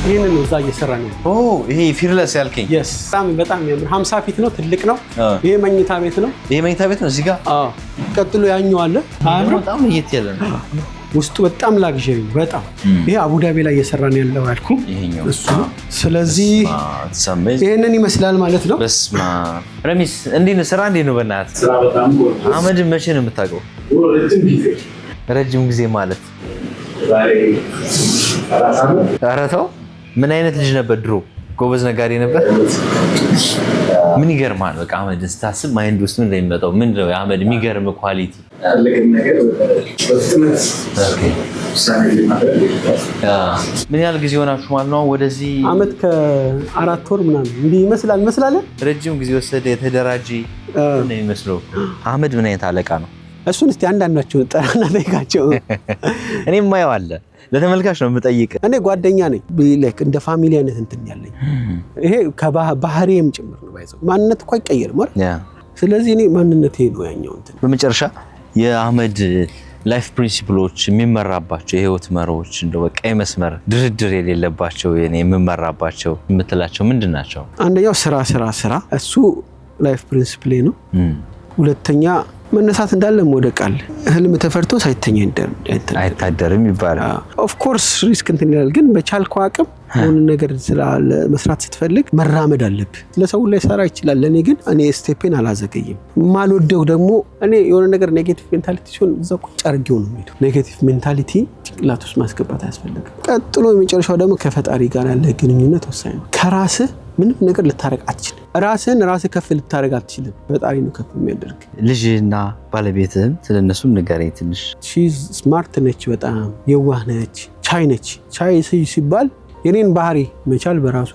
ይሄንን ነው እዛ እየሰራን ነው። ኦ ይሄ ፊርለስ ያልከኝ? Yes. በጣም የሚያምር 50 ፊት ነው። ትልቅ ነው። ይሄ መኝታ ቤት ነው። ይሄ መኝታ ቤት ነው እዚህ ጋር? አዎ። ቀጥሎ ያኛው አለ። በጣም ለየት ያለ ነው። ውስጡ በጣም ላግዠሪ በጣም ይሄ አቡዳቢ ላይ እየሰራን ያለው አልኩ ይሄኛው እሱ ነው። ስለዚህ ይሄንን ይመስላል ማለት ነው። በስማ ረሚስ እንዴት ነው ስራ? እንዴት ነው በእናትህ? ስራ በጣም አህመድን መቼ ነው የምታውቀው? ረጅም ጊዜ ማለት ዛሬ 30 ዓመት። ኧረ ተው። ምን አይነት ልጅ ነበር ድሮ? ጎበዝ ነጋዴ ነበር? ምን ይገርማል። በቃ አህመድን ስታስብ ማይንድ ውስጥ ምን እንደሚመጣው ምንድነው የአህመድ የሚገርም ኳሊቲ? ያለቀን ነገር በፍጥነት ውሳኔ ማድረግ ይችላል። ምን ያህል ጊዜ ሆናችሁ ማለት ነው ወደዚህ? አመት ከ4 ወር ምናምን እንዲህ ይመስላል መስላለን። ረጅም ጊዜ ወሰደ። የተደራጀ ነው የሚመስለው። አህመድ ምን አይነት አለቃ ነው? እሱን እስቲ አንዳንዳቸው ጠራና ጠይቃቸው። እኔም ማየው አለ ለተመልካች ነው የምጠይቅ። እኔ ጓደኛ ነኝ ላይክ እንደ ፋሚሊ አይነት እንትን ያለኝ ይሄ ከባህሪዬም ጭምር ነው። ባይዘው ማንነት እኮ አይቀየርም አይደል? ስለዚህ እኔ ማንነቴ ነው ያኛው እንትን። በመጨረሻ የአህመድ ላይፍ ፕሪንሲፕሎች የሚመራባቸው የህይወት መርሆች እንደው በቃ መስመር ድርድር የሌለባቸው የኔ የምመራባቸው የምትላቸው ምንድን ናቸው? አንደኛው ስራ። እሱ ላይፍ ፕሪንሲፕሌ ነው። ሁለተኛ መነሳት እንዳለ መውደቃል ህልም ተፈርቶ ሳይተኛ አይታደርም ይባላል። ኦፍ ኮርስ ሪስክ እንትን ይላል ግን በቻልከው አቅም ሆነ ነገር ስላለ መስራት ስትፈልግ መራመድ አለብህ። ለሰው ላይ ሰራ ይችላል ለኔ ግን እኔ ስቴፔን አላዘገይም። ማልወደው ደግሞ እኔ የሆነ ነገር ኔጌቲቭ ሜንታሊቲ ሲሆን እዛው ቁጭ አድርጌው ነው የምሄደው። ኔጌቲቭ ሜንታሊቲ ጭንቅላት ውስጥ ማስገባት አያስፈልግም። ቀጥሎ የመጨረሻው ደግሞ ከፈጣሪ ጋር ያለ ግንኙነት ወሳኝ ነው። ከራስህ ምንም ነገር ልታረግ አትችልም። ራስህ ከፍ ልታረግ አትችልም። ፈጣሪ ነው ከፍ የሚያደርግ። ልጅና ባለቤትህም ስለነሱም ንገረኝ ትንሽ። ሺ ስማርት ነች፣ በጣም የዋህ ነች፣ ቻይ ነች። ቻይ ሲባል የኔን ባህሪ መቻል በራሱ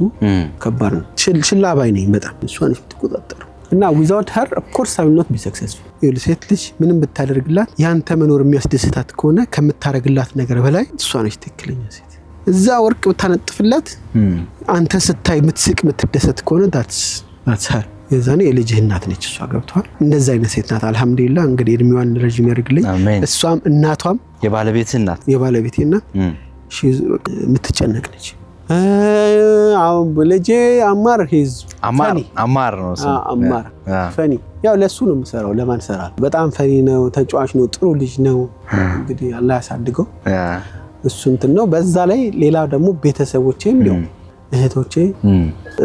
ከባድ ነው። ችላ ባይ ነኝ በጣም እሷን የምትቆጣጠረው እና without her of course I will not be successful። ሴት ልጅ ምንም ብታደርግላት ያንተ መኖር የሚያስደስታት ከሆነ ከምታረግላት ነገር በላይ እሷ ነች ትክክለኛ ሴት። እዛ ወርቅ ብታነጥፍላት አንተ ስታይ የምትስቅ የምትደሰት ከሆነ that's her። የዛኔ የልጅህ እናት ነች እሷ። ገብቷል? እንደዛ አይነት ሴት ናት። አልহামዱሊላህ እንግዲህ እድሜዋን ረጅም ያድርግልኝ። እሷም እናቷም የባለቤቴ እናት የምትጨነቅ ነች። ልጄ አማር ነው እሱ። አማር ፈኒ ያው ለሱ ነው የምሰራው። ለማን ሰራል? በጣም ፈኒ ነው፣ ተጫዋች ነው፣ ጥሩ ልጅ ነው። እንግዲህ አላህ ያሳድገው። እሱ እንትን ነው። በዛ ላይ ሌላ ደግሞ ቤተሰቦቼም ቢሆን እህቶቼ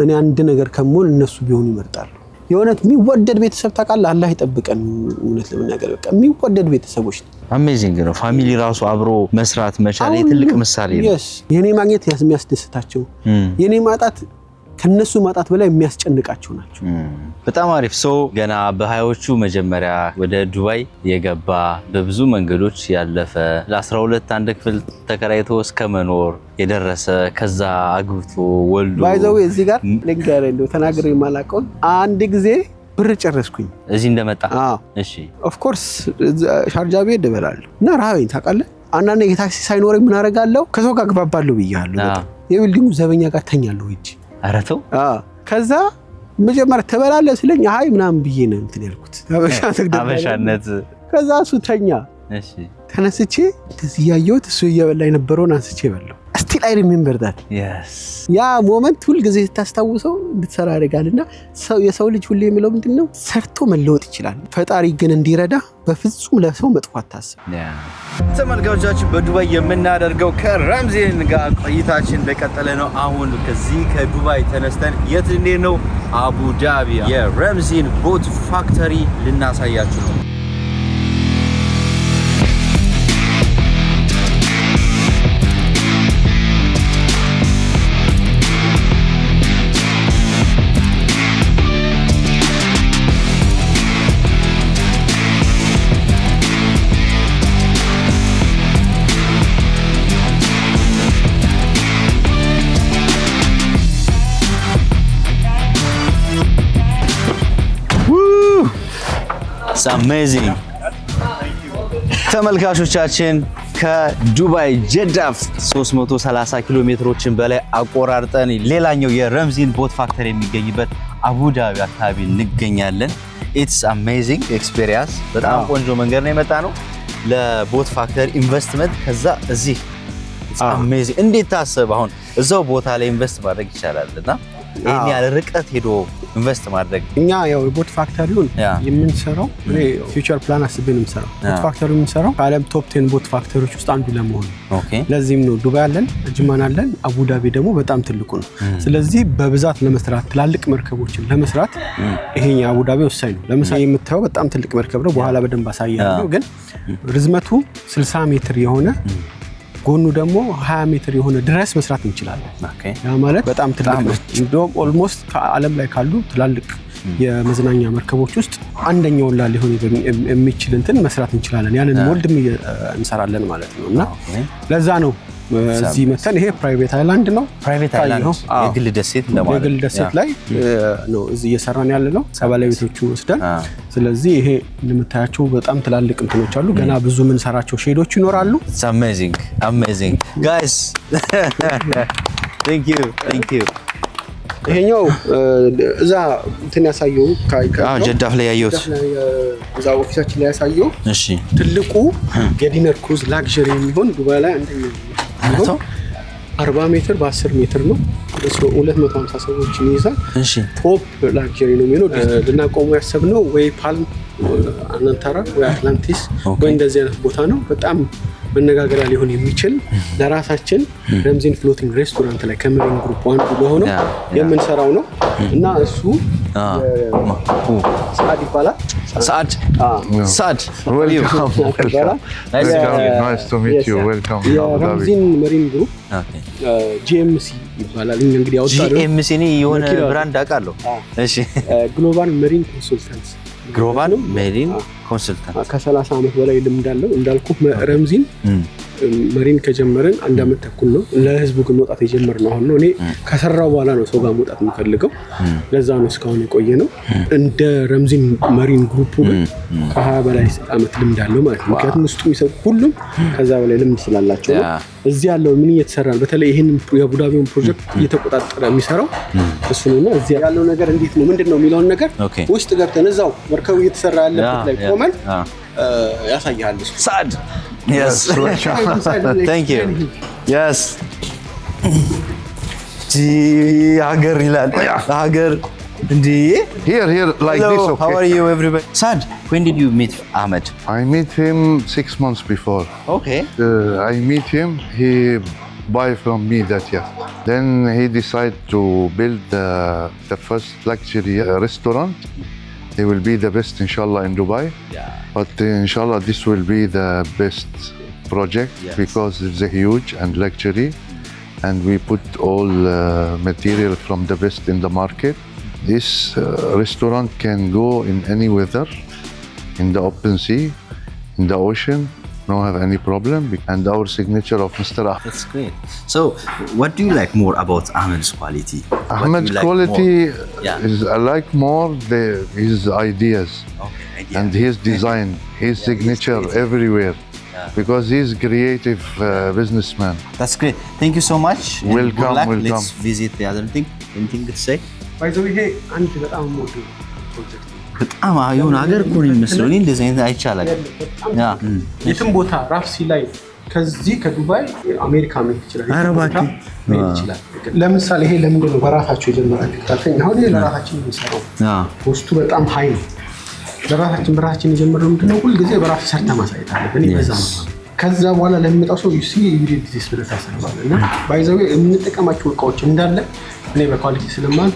እኔ አንድ ነገር ከመሆን እነሱ ቢሆኑ ይመርጣሉ። የሆነት የሚወደድ ቤተሰብ ታውቃለህ? አላህ ይጠብቀን። እውነት ለምናገር በቃ የሚወደድ ቤተሰቦች አሜዚንግ ነው። ፋሚሊ ራሱ አብሮ መስራት መቻል የትልቅ ምሳሌ ነው። የኔ ማግኘት የሚያስደስታቸው የኔ ማጣት ከነሱ ማጣት በላይ የሚያስጨንቃቸው ናቸው። በጣም አሪፍ ሰው ገና በሃዮቹ መጀመሪያ ወደ ዱባይ የገባ በብዙ መንገዶች ያለፈ ለ12 አንድ ክፍል ተከራይቶ እስከ መኖር የደረሰ ከዛ አግብቶ ወልዶ ባይዘው እዚህ ጋር ልንገርህ እንደው ተናግሬ የማላውቀውን አንድ ጊዜ ብር ጨረስኩኝ እዚህ እንደመጣ። እሺ ኦፍ ኮርስ ሻርጃ ቤት ደበላለሁ እና ረሃበኝ ታውቃለህ። አንዳንዴ የታክሲ ሳይኖረኝ ምን አደርጋለሁ ከሰው ጋር ግባባለሁ ብያለሁ። በጣም የቢልዲንጉ ዘበኛ ጋር ተኛለሁ እጂ አረተው ከዛ መጀመሪያ ተበላለህ ስለኝ አይ ምናምን ብዬ ነው እንትን ያልኩት አበሻነት። ከዛ እሱ ተኛ። እሺ ተነስቼ እንደዚህ ያየሁት እሱ እየበላ የነበረውን አንስቼ በላው። still I remember that ያ ሞመንት ሁሉ ጊዜ ታስታውሰው እንድትሰራ ያደርጋልና የሰው ልጅ ሁሉ የሚለው ምንድነው ሰርቶ መለወጥ ይችላል። ፈጣሪ ግን እንዲረዳ በፍጹም ለሰው መጥፎ አታስብ። ተመልካቾቻችን በዱባይ የምናደርገው ከረምዚን ጋር ቆይታችን እንደቀጠለ ነው። አሁን ከዚህ ከዱባይ ተነስተን የት እንዴት ነው አቡ ዳቢ የረምዚን ቦት ፋክተሪ ልናሳያችሁ ነው። It's amazing. ተመልካቾቻችን ከዱባይ ጀዳፍ 330 ኪሎ ሜትሮችን በላይ አቆራርጠን ሌላኛው የረምዚን ቦት ፋክተሪ የሚገኝበት አቡ ዳቢ አካባቢ እንገኛለን። It's amazing experience። በጣም ቆንጆ መንገድ ነው የመጣ ነው ለቦት ፋክተሪ ኢንቨስትመንት። ከዛ እዚህ It's amazing። እንዴት ታሰብ አሁን እዛው ቦታ ላይ ኢንቨስት ማድረግ ይቻላልና ይሄን ያለ ርቀት ሄዶ ኢንቨስት ማድረግ። እኛ ያው ቦት ፋክተሪውን የምንሰራው ፊውቸር ፕላን አስበን የምንሰራው ቦት ፋክተሪውን የምንሰራው ከዓለም ቶፕ 10 ቦት ፋክተሪዎች ውስጥ አንዱ ለመሆን። ለዚህም ነው ዱባይ አለን፣ አጅማን አለን፣ አቡ ዳቢ ደግሞ በጣም ትልቁ ነው። ስለዚህ በብዛት ለመስራት ትላልቅ መርከቦችን ለመስራት ይሄኛ አቡ ዳቢ ወሳኝ ነው። ለምሳሌ የምታየው በጣም ትልቅ መርከብ ነው፣ በኋላ በደንብ አሳያለሁ። ግን ርዝመቱ 60 ሜትር የሆነ ጎኑ ደግሞ 20 ሜትር የሆነ ድረስ መስራት እንችላለን። ያ ማለት በጣም ትልቅ ነው። እንደውም ኦልሞስት ከዓለም ላይ ካሉ ትላልቅ የመዝናኛ መርከቦች ውስጥ አንደኛው ላይ ሊሆን የሚችል እንትን መስራት እንችላለን። ያንን ሞልድም እንሰራለን ማለት ነው። እና ለዛ ነው እዚህ መተን ይሄ ፕራይቬት አይላንድ ነው። ፕራይቬት አይላንድ የግል ደሴት እንደማለት የግል ደሴት ላይ ነው እዚህ እየሰራን ያለ ነው ከባለቤቶቹ ወስደን። ስለዚህ ይሄ እንደምታያቸው በጣም ትላልቅ እንትኖች አሉ። ገና ብዙ ምን ሰራቸው ሼዶች ይኖራሉ። It's amazing guys thank you ይሄኛው እዛ እንትን ያሳየው ጀዳፍ ላይ ያየሁት እዛ ኦፊሳችን ላይ ያሳየው እሺ ትልቁ የዲነር ክሩዝ ላክዠሪ የሚሆን ዱባይ ላይ አንደኛው ነው። 40 ሜትር በ10 ሜትር ነው። 250 ሰዎችን ይይዛል። እሺ ቶፕ ላክዠሪ ነው የሚሆነው። ልናቆሙ ያሰብነው ወይ ፓልም አናንታራ ወይ አትላንቲስ ወይ እንደዚህ አይነት ቦታ ነው በጣም መነጋገሪያ ሊሆን የሚችል ለራሳችን ረምዚን ፍሎቲንግ ሬስቶራንት ላይ ከመሪን ግሩፕ አንዱ ለሆነው የምንሰራው ነው እና እሱ ሰዓድ ይባላል ሰዓድ nice to meet you welcome ረምዚን መሪን ግሩፕ GMC ይባላል እንግዲህ ያወጣው GMC ነው የሆነ ብራንድ አቃለሁ እሺ ግሎባል መሪን ኮንሰልታንሲ ግሎባል መሪን ኮንሰልታንት ከ30 ዓመት በላይ ልምድ አለው እንዳልኩ ረምዚን መሪን ከጀመረን አንድ አመት ተኩል ነው ለህዝቡ ግን መውጣት የጀመርነው አሁን ነው እኔ ከሰራው በኋላ ነው ሰው ጋር መውጣት የምፈልገው ለዛ ነው እስካሁን የቆየ ነው እንደ ረምዚን መሪን ግሩፕ ግን ከ20 በላይ ዓመት ልምድ አለው ማለት ነው ምክንያቱም ውስጡ የሚሰሩ ሁሉም ከዛ በላይ ልምድ ስላላቸው እዚህ ያለው ምን እየተሰራል በተለይ ይሄን የአቡዳቢውን ፕሮጀክት እየተቆጣጠረ የሚሰራው እሱ ነውና እዚህ ያለው ነገር እንዴት ነው ምንድነው የሚለውን ነገር ውስጥ ገብተን እዛው መርከቡ እየተሰራ ያለበት ላይ ቆመን ያሳያል እሱ ሰዓድ yes thank you yes ሀገር ይላል ሀገር here like hello, this okay how are you everybody Saad when did you meet Ahmed I met him 6 months before okay I meet him he buy from me that yacht then he decide to build the first luxury restaurant They will be the best, inshallah, in Dubai. Yeah. But inshallah, this will be the best project because it's a huge and luxury, and we put all material from the best in the market. This restaurant can go in any weather, in the open sea, in the ocean. No have any problem, and our signature of Mr. Ahmed. That's great. So, what do you like more about Ahmed's quality? Ahmed's quality is I like more his ideas and his design, his signature everywhere, because he's creative businessman. That's great. Thank you so much. Welcome, welcome. Let's visit the other thing. Anything to say? By the way, hey, አንድ በጣም ሞዱ ፕሮጀክት በጣም የሆነ ሀገር እኮ ነው የሚመስለው እኔ እንደዚህ አይነት አይቻላል የትም ቦታ ራፍሲ ላይ ከዚህ ከዱባይ አሜሪካ መሄድ ይችላል አረባችሁ መሄድ ይችላል ለምሳሌ ይሄ ለምንድን ነው በራሳቸው የጀመራችሁት ታተኛ አሁን ለራሳችን የሚሰራው ኮስቱ በጣም ሃይ ነው ለራሳችን በራሳችን የጀመረው ምንድነው ሁሉ ጊዜ በራስ ሰርተ ማሳየት አለብን በዛ ነው ከዛ በኋላ ለሚመጣው ሰው ዩሲ ዩዲት ዲስ ብለህ ታሰባለና ባይዘው የምንጠቀማቸው እቃዎች እንዳለ እኔ በኳሊቲ ስለማን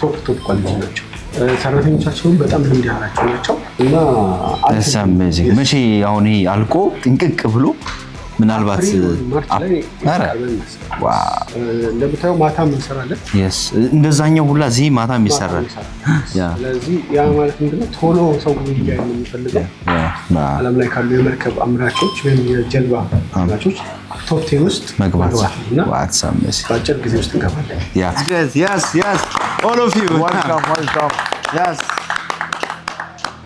ቶፕ ኳሊቲ ናቸው ሰራተኞቻቸውን በጣም ልምድ ያላቸው ናቸው እና አሜዚንግ መቼ አሁን ይሄ አልቆ ጥንቅቅ ብሎ ምናልባት ለብታው ማታ እንሰራለን yes እንደዛኛው ሁላ እዚህ ማታ ይሰራል ስለዚህ ያ ማለት ምንድነው ቶሎ ሰው ይያይ ነው የሚፈልገው ዓለም ላይ ካሉ የመርከብ አምራቾች ወይም የጀልባ አምራቾች ቶፕ 10 ውስጥ መግባት ዋትሳምስ ባጭር ጊዜ ውስጥ እንገባለን yes all of you welcome yes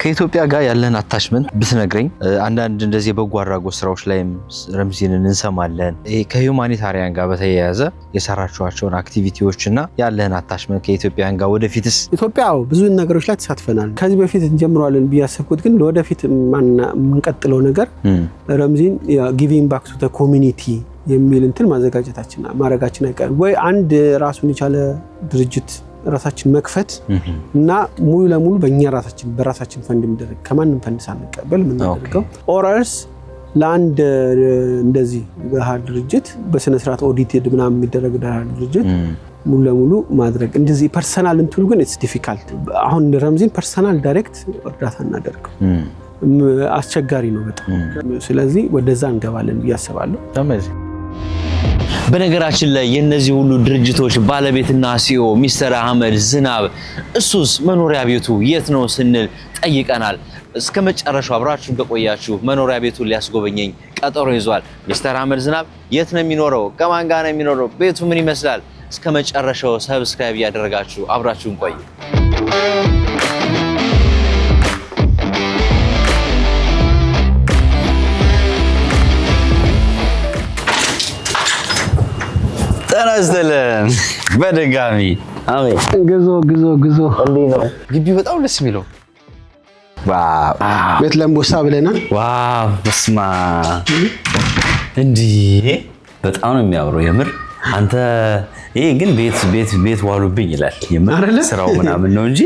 ከኢትዮጵያ ጋር ያለን አታችመንት ብትነግረኝ አንዳንድ እንደዚህ በጎ አድራጎት ስራዎች ላይም ረምዚንን እንሰማለን ከሁማኒታሪያን ጋር በተያያዘ የሰራችኋቸውን አክቲቪቲዎችና ያለን አታችመንት ከኢትዮጵያን ጋር ወደፊትስ ኢትዮጵያ ብዙ ነገሮች ላይ ተሳትፈናል ከዚህ በፊት እንጀምራለን ቢያሰብኩት ግን ወደፊት የምንቀጥለው ነገር ረምዚን ጊቪንግ ባክ ቱ ዘ ኮሚኒቲ የሚል እንትን ማዘጋጀታችን ማረጋችን አይቀርም ወይ አንድ ራሱን የቻለ ድርጅት ራሳችን መክፈት እና ሙሉ ለሙሉ በራሳችን ፈንድ እንደረግ ከማንም ፈንድ ሳንቀበል ምን እናደርገው ኦራርስ ላንድ እንደዚህ በሃር ድርጅት በስነ ስርዓት ኦዲትድ ምናምን የሚደረግ ድርጅት ሙሉ ለሙሉ ማድረግ እንደዚህ ፐርሰናል እንትሉ ግን ኢትስ ዲፊካልት አሁን ረምዚን ፐርሰናል ዳይሬክት እርዳታ እናደርግ አስቸጋሪ ነው በጣም ስለዚህ ወደዛ እንገባለን ያስባለሁ ተመዝ በነገራችን ላይ የነዚህ ሁሉ ድርጅቶች ባለቤትና ሲኦ ሚስተር አህመድ ዝናብ እሱስ መኖሪያ ቤቱ የት ነው ስንል ጠይቀናል እስከ መጨረሻው አብራችሁን ከቆያችሁ መኖሪያ ቤቱን ሊያስጎበኘኝ ቀጠሮ ይዟል ሚስተር አህመድ ዝናብ የት ነው የሚኖረው ከማን ጋር ነው የሚኖረው ቤቱ ምን ይመስላል እስከ መጨረሻው ሰብስክራይብ ያደረጋችሁ አብራችሁን ቆዩ ተነስተለን በድጋሚ አሜን ግዞ እንዴ ነው ግቢው በጣም ደስ የሚለው ዋው ቤት ለምቦሳ ብለናል ዋው በስማ እንዴ በጣም ነው የሚያምረው የምር አንተ ይሄ ግን ቤት ዋሉብኝ ይላል ስራው ምናምን ነው እንጂ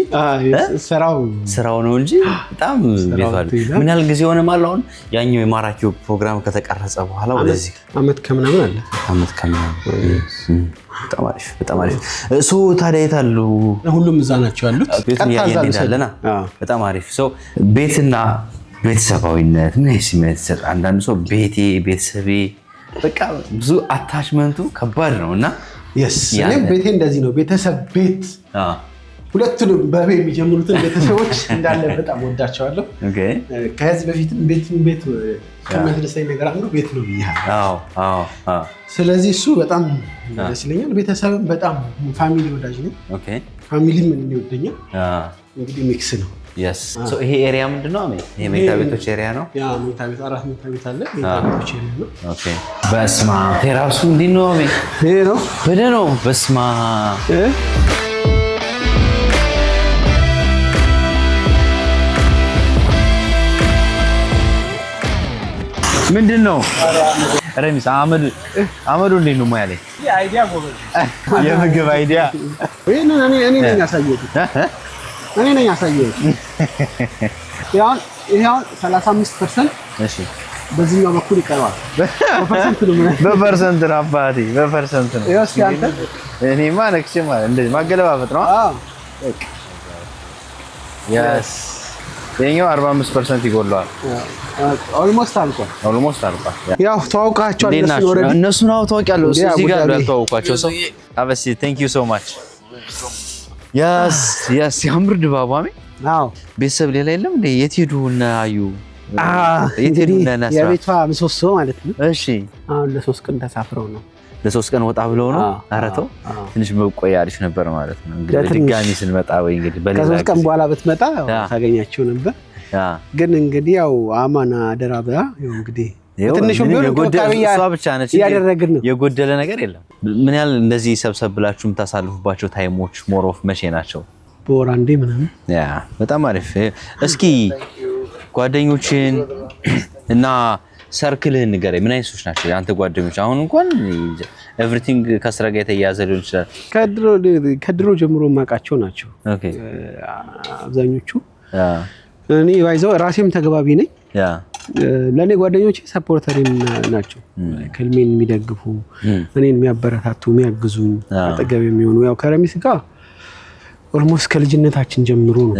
ስራው ነው እንጂ በጣም ቤት ዋሉ። ምን ያህል ጊዜ ሆነ ማለት አሁን ያኛው የማራኪው ፕሮግራም ከተቀረጸ በኋላ ወደዚህ አመት ከምናምን አለ። በጣም አሪፍ ሶ ታዲያ የት አሉ? ሁሉም እዛ ናቸው ያሉት። ቤቱን ያያለና በጣም አሪፍ ሶ ቤትና ቤተሰባዊነት ምን ስሜት ይሰጥ? አንዳንድ ሰው ቤተሰቤ በቃ ብዙ አታችመንቱ ከባድ ነውና እኔም ቤቴ እንደዚህ ነው። ቤተሰብ ቤት ሁለቱንም በቤ የሚጀምሩትን ቤተሰቦች እንዳለ በጣም ወዳቸዋለሁ። ከዚህ በፊትም ቤት ከሚያስደስተኝ ነገር አንዱ ቤት ነው ብያለሁ። ስለዚህ እሱ በጣም ደስ ይለኛል። ቤተሰብም በጣም ፋሚሊ ወዳጅ ነኝ። ፋሚሊ ምን ይወደኛል እንግዲህ ሚክስ ነው። So ይሄ ኤሪያ ምንድነው? ይሄ መኝታ ቤቶች ኤሪያ ነው። መኝታ ቤት 4 መኝታ ቤት አለ። መኝታ ቤቶች ኤሪያ ነው። በስማ ቴራሱ እንዴት ነው? ይሄ ነው በደህናው በስማ ምንድነው? ረሚስ አመዱ እንዴት ነው ማለት? አይዲያ ጎበዝ የምግብ አይዲያ እኔ ነኝ ያሳየሁት። ይሄው 35% በዚህኛው በኩል ይቀርባል። በፐርሰንት ነው አባቴ፣ በፐርሰንት ነው። እስኪ አንተ እኔማ ነክቼ ማለት እንደዚህ ማገለባበጥ ነው። የኛው 45% ይጎላል። ኦልሞስት አልቋል። ያው ተዋውቃቸዋል። እነሱን ታውቂያለሁ። እዚህ ጋር ያልተዋወቋቸው ሰው አበሲ ቴንክ ዩ ሶ ማች ያስ ያምር ድባቡ። ቤተሰብ ሌላ የለም እንዴ? የት ሄዱ እና አዩ? የት ሄዱ እና ናስራ? የቤቷ ምሰሶ ማለት ነው። እሺ አሁን ለ3 ቀን ተሳፍረው ነው። ለ3 ቀን ወጣ ብለው ነው። ኧረ ተው ትንሽ መቆያ አሪፍ ነበር ማለት ነው። እንግዲህ ድጋሚ ስንመጣ ወይ እንግዲህ ከ3 ቀን በኋላ ብትመጣ ታገኛቸው ነበር። ግን እንግዲህ ያው አማና አደራ ብላ ያው እንግዲህ ትንሽ ቢሆን እሷ ብቻ ነች ያደረግን ነው። የጎደለ ነገር የለም። ምን ያህል እንደዚህ ሰብሰብ ብላችሁ የምታሳልፉባቸው ታይሞች ሞር ኦፍ መቼ ናቸው? በወር አንዴ ምናምን። በጣም አሪፍ። እስኪ ጓደኞችን እና ሰርክልህን ንገረኝ። ምን አይነት ሰዎች ናቸው አንተ ጓደኞች? አሁን እንኳን ኤቭሪቲንግ ከስራ ጋር የተያያዘ ሊሆን ይችላል። ከድሮ ጀምሮ የማውቃቸው ናቸው አብዛኞቹ። እኔ ባይዘው ራሴም ተግባቢ ነኝ። ለኔ ጓደኞቼ ሰፖርተሪም ናቸው። ከልሜን የሚደግፉ እኔን የሚያበረታቱ የሚያግዙኝ አጠገብ የሚሆኑ ያው ከረሚስ ጋር ኦልሞስት ከልጅነታችን ጀምሮ ነው።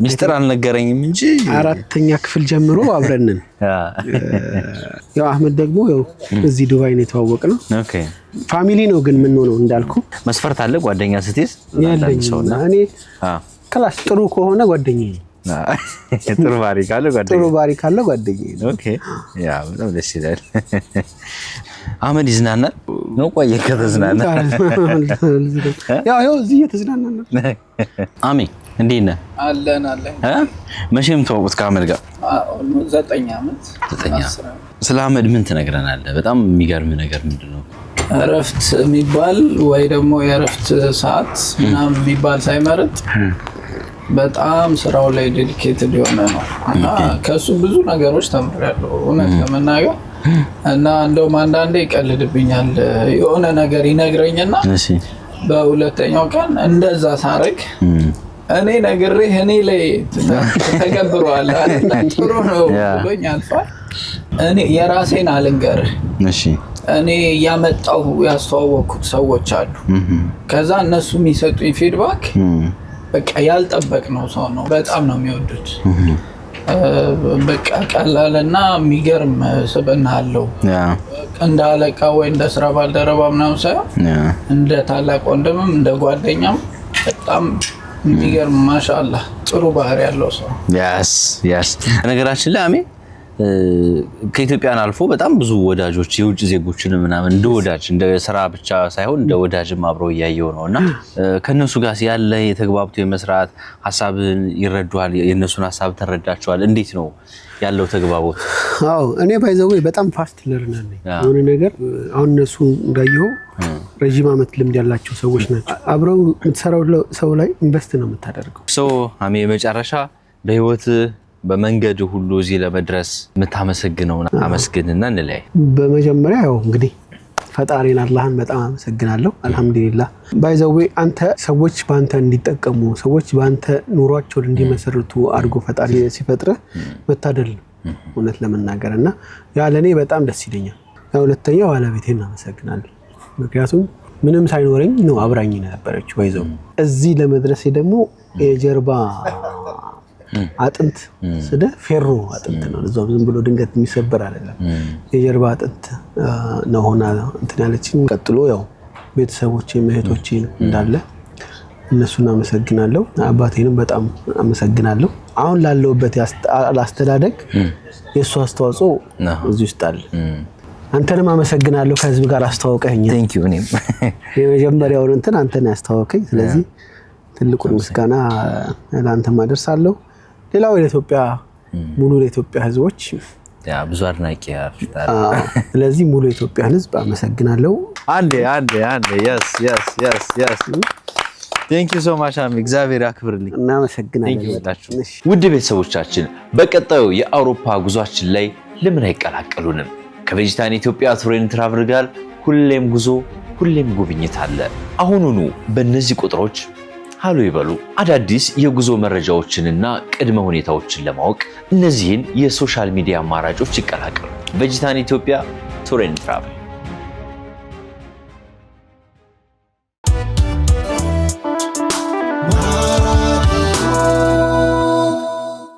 ሚስጥር አልነገረኝም እንጂ 4ኛ ክፍል ጀምሮ አብረን ነን። ያው አህመድ ደግሞ ያው እዚህ ዱባይ ነው የተዋወቅነው። ፋሚሊ ነው ግን ምን ሆነው እንዳልኩ መስፈርት አለ ጓደኛ ስትይዝ ያለኝ ሰውና እኔ ክላስ ጥሩ ከሆነ ጓደኛዬ ጥሩ ባሪ ካለ ጓደኛዬ ነው። ኦኬ ያ በጣም ደስ ይላል። አህመድ ይዝናናል ነው? ቆየ ከተዝናና ያው እዚህ እየተዝናናን ነው። አሜ እንዴት ነህ? አለን መቼም ተዋወቁት ከአህመድ ጋር? 9 ዓመት። ስለ አህመድ ምን ትነግረናለህ? በጣም የሚገርም ነገር ምንድነው? እረፍት የሚባል ወይ ደግሞ የእረፍት ሰዓት ምናምን የሚባል ሳይመርጥ በጣም ስራው ላይ ዴዲኬትድ የሆነ ነው እና ከሱ ብዙ ነገሮች ተምሬያለሁ እውነት ለመናገር። እና እንደውም አንዳንዴ ይቀልድብኛል የሆነ ነገር ይነግረኝና በሁለተኛው ቀን እንደዛ ሳረግ እኔ ነግሬህ እኔ ላይ ተገብሯል አይደል? ጥሩ ነው ብሎኝ አልፏል። እኔ የራሴን አልንገርህ። እኔ ያመጣው ያስተዋወቅኩት ሰዎች አሉ። ከዛ እነሱ የሚሰጡኝ ፊድባክ በቃ ያልጠበቅነው ሰው ነው። በጣም ነው የሚወዱት። በቃ ቀላልና የሚገርም ስብዕና አለው። እንደ አለቃ ወይ እንደ ስራ ባልደረባ ምናምን ሳይሆን እንደ ታላቅ ወንድምም እንደ ጓደኛም በጣም የሚገርም ማሻአላህ ጥሩ ባህሪ ያለው ሰው። ነገራችን ላይ አሜ ከኢትዮጵያን አልፎ በጣም ብዙ ወዳጆች የውጭ ዜጎችን ምናምን እንደ ወዳጅ እንደ ስራ ብቻ ሳይሆን እንደ ወዳጅም አብረው እያየው ነውና ከነሱ ጋር ያለ የተግባብቶ የመስራት ሀሳብን ይረዷል፣ የነሱን ሀሳብ ተረዳቸዋል። እንዴት ነው ያለው ተግባቦት? አዎ እኔ ባይዘው በጣም ፋስት ለርነር ነኝ። የሆነ ነገር አሁን እነሱ እንዳየው ረጅም ዓመት ልምድ ያላቸው ሰዎች ናቸው። አብረው የምትሰራው ሰው ላይ ኢንቨስት ነው የምታደርገው። አሜ መጨረሻ በህይወት በመንገድ ሁሉ እዚህ ለመድረስ የምታመሰግነው አመስግንና እንለያይ። በመጀመሪያ ያው እንግዲህ ፈጣሪን አላህን በጣም አመሰግናለሁ። አልহামዱሊላህ ባይዘዌ አንተ ሰዎች ባንተ እንዲጠቀሙ ሰዎች ባንተ ኑሯቸውን እንዲመሰርቱ አድርጎ ፈጣሪ ሲፈጥረ መታደል ነው እውነት ለመናገርና ያ ለኔ በጣም ደስ ይለኛል። ሁለተኛው ባለቤቴን አመሰግናለሁ። ምክንያቱም ምንም ሳይኖረኝ ነው አብራኝ ነበረች ባይዘው እዚህ ለመድረስ ደግሞ የጀርባ አጥንት ስለ ፌሮ አጥንት ነው ለዛው ዝም ብሎ ድንገት የሚሰበር አይደለም የጀርባ አጥንት ነው ሆና እንትን ያለችኝ። ቀጥሎ ያው ቤተሰቦቼ እህቶቼ እንዳለ እነሱን አመሰግናለሁ። አባቴንም በጣም አመሰግናለሁ። አሁን ላለውበት አስተዳደግ የሱ አስተዋጽኦ እዚህ ውስጥ አለ። አንተንም አመሰግናለሁ ከህዝብ ጋር አስተዋውቀኸኛል። ቴንክ ዩ እኔም የመጀመሪያውን እንትን አንተን ያስተዋወቀኝ ስለዚህ ትልቁን ምስጋና ለአንተ ማደርሳለሁ። ሌላው ለኢትዮጵያ ሙሉ ለኢትዮጵያ ህዝቦች ያ ብዙ አድናቂ ያፍታል። ስለዚህ ሙሉ የኢትዮጵያ ህዝብ አመሰግናለሁ። አንዴ yes Thank you so much አሚ እግዚአብሔር ያክብርልኝ። እናመሰግናለን። ውድ ቤተሰቦቻችን በቀጣዩ የአውሮፓ ጉዟችን ላይ ለምን አይቀላቀሉንም? ከቬጂታን ኢትዮጵያ ቱር ኤንድ ትራቭል ጋር ሁሌም ጉዞ ሁሌም ጉብኝት አለ። አሁኑኑ በእነዚህ ቁጥሮች ሃሎ ይበሉ። አዳዲስ የጉዞ መረጃዎችንና ቅድመ ሁኔታዎችን ለማወቅ እነዚህን የሶሻል ሚዲያ አማራጮች ይቀላቀሉ። ቬጂታን ኢትዮጵያ ቱር ኤንድ ትራቭል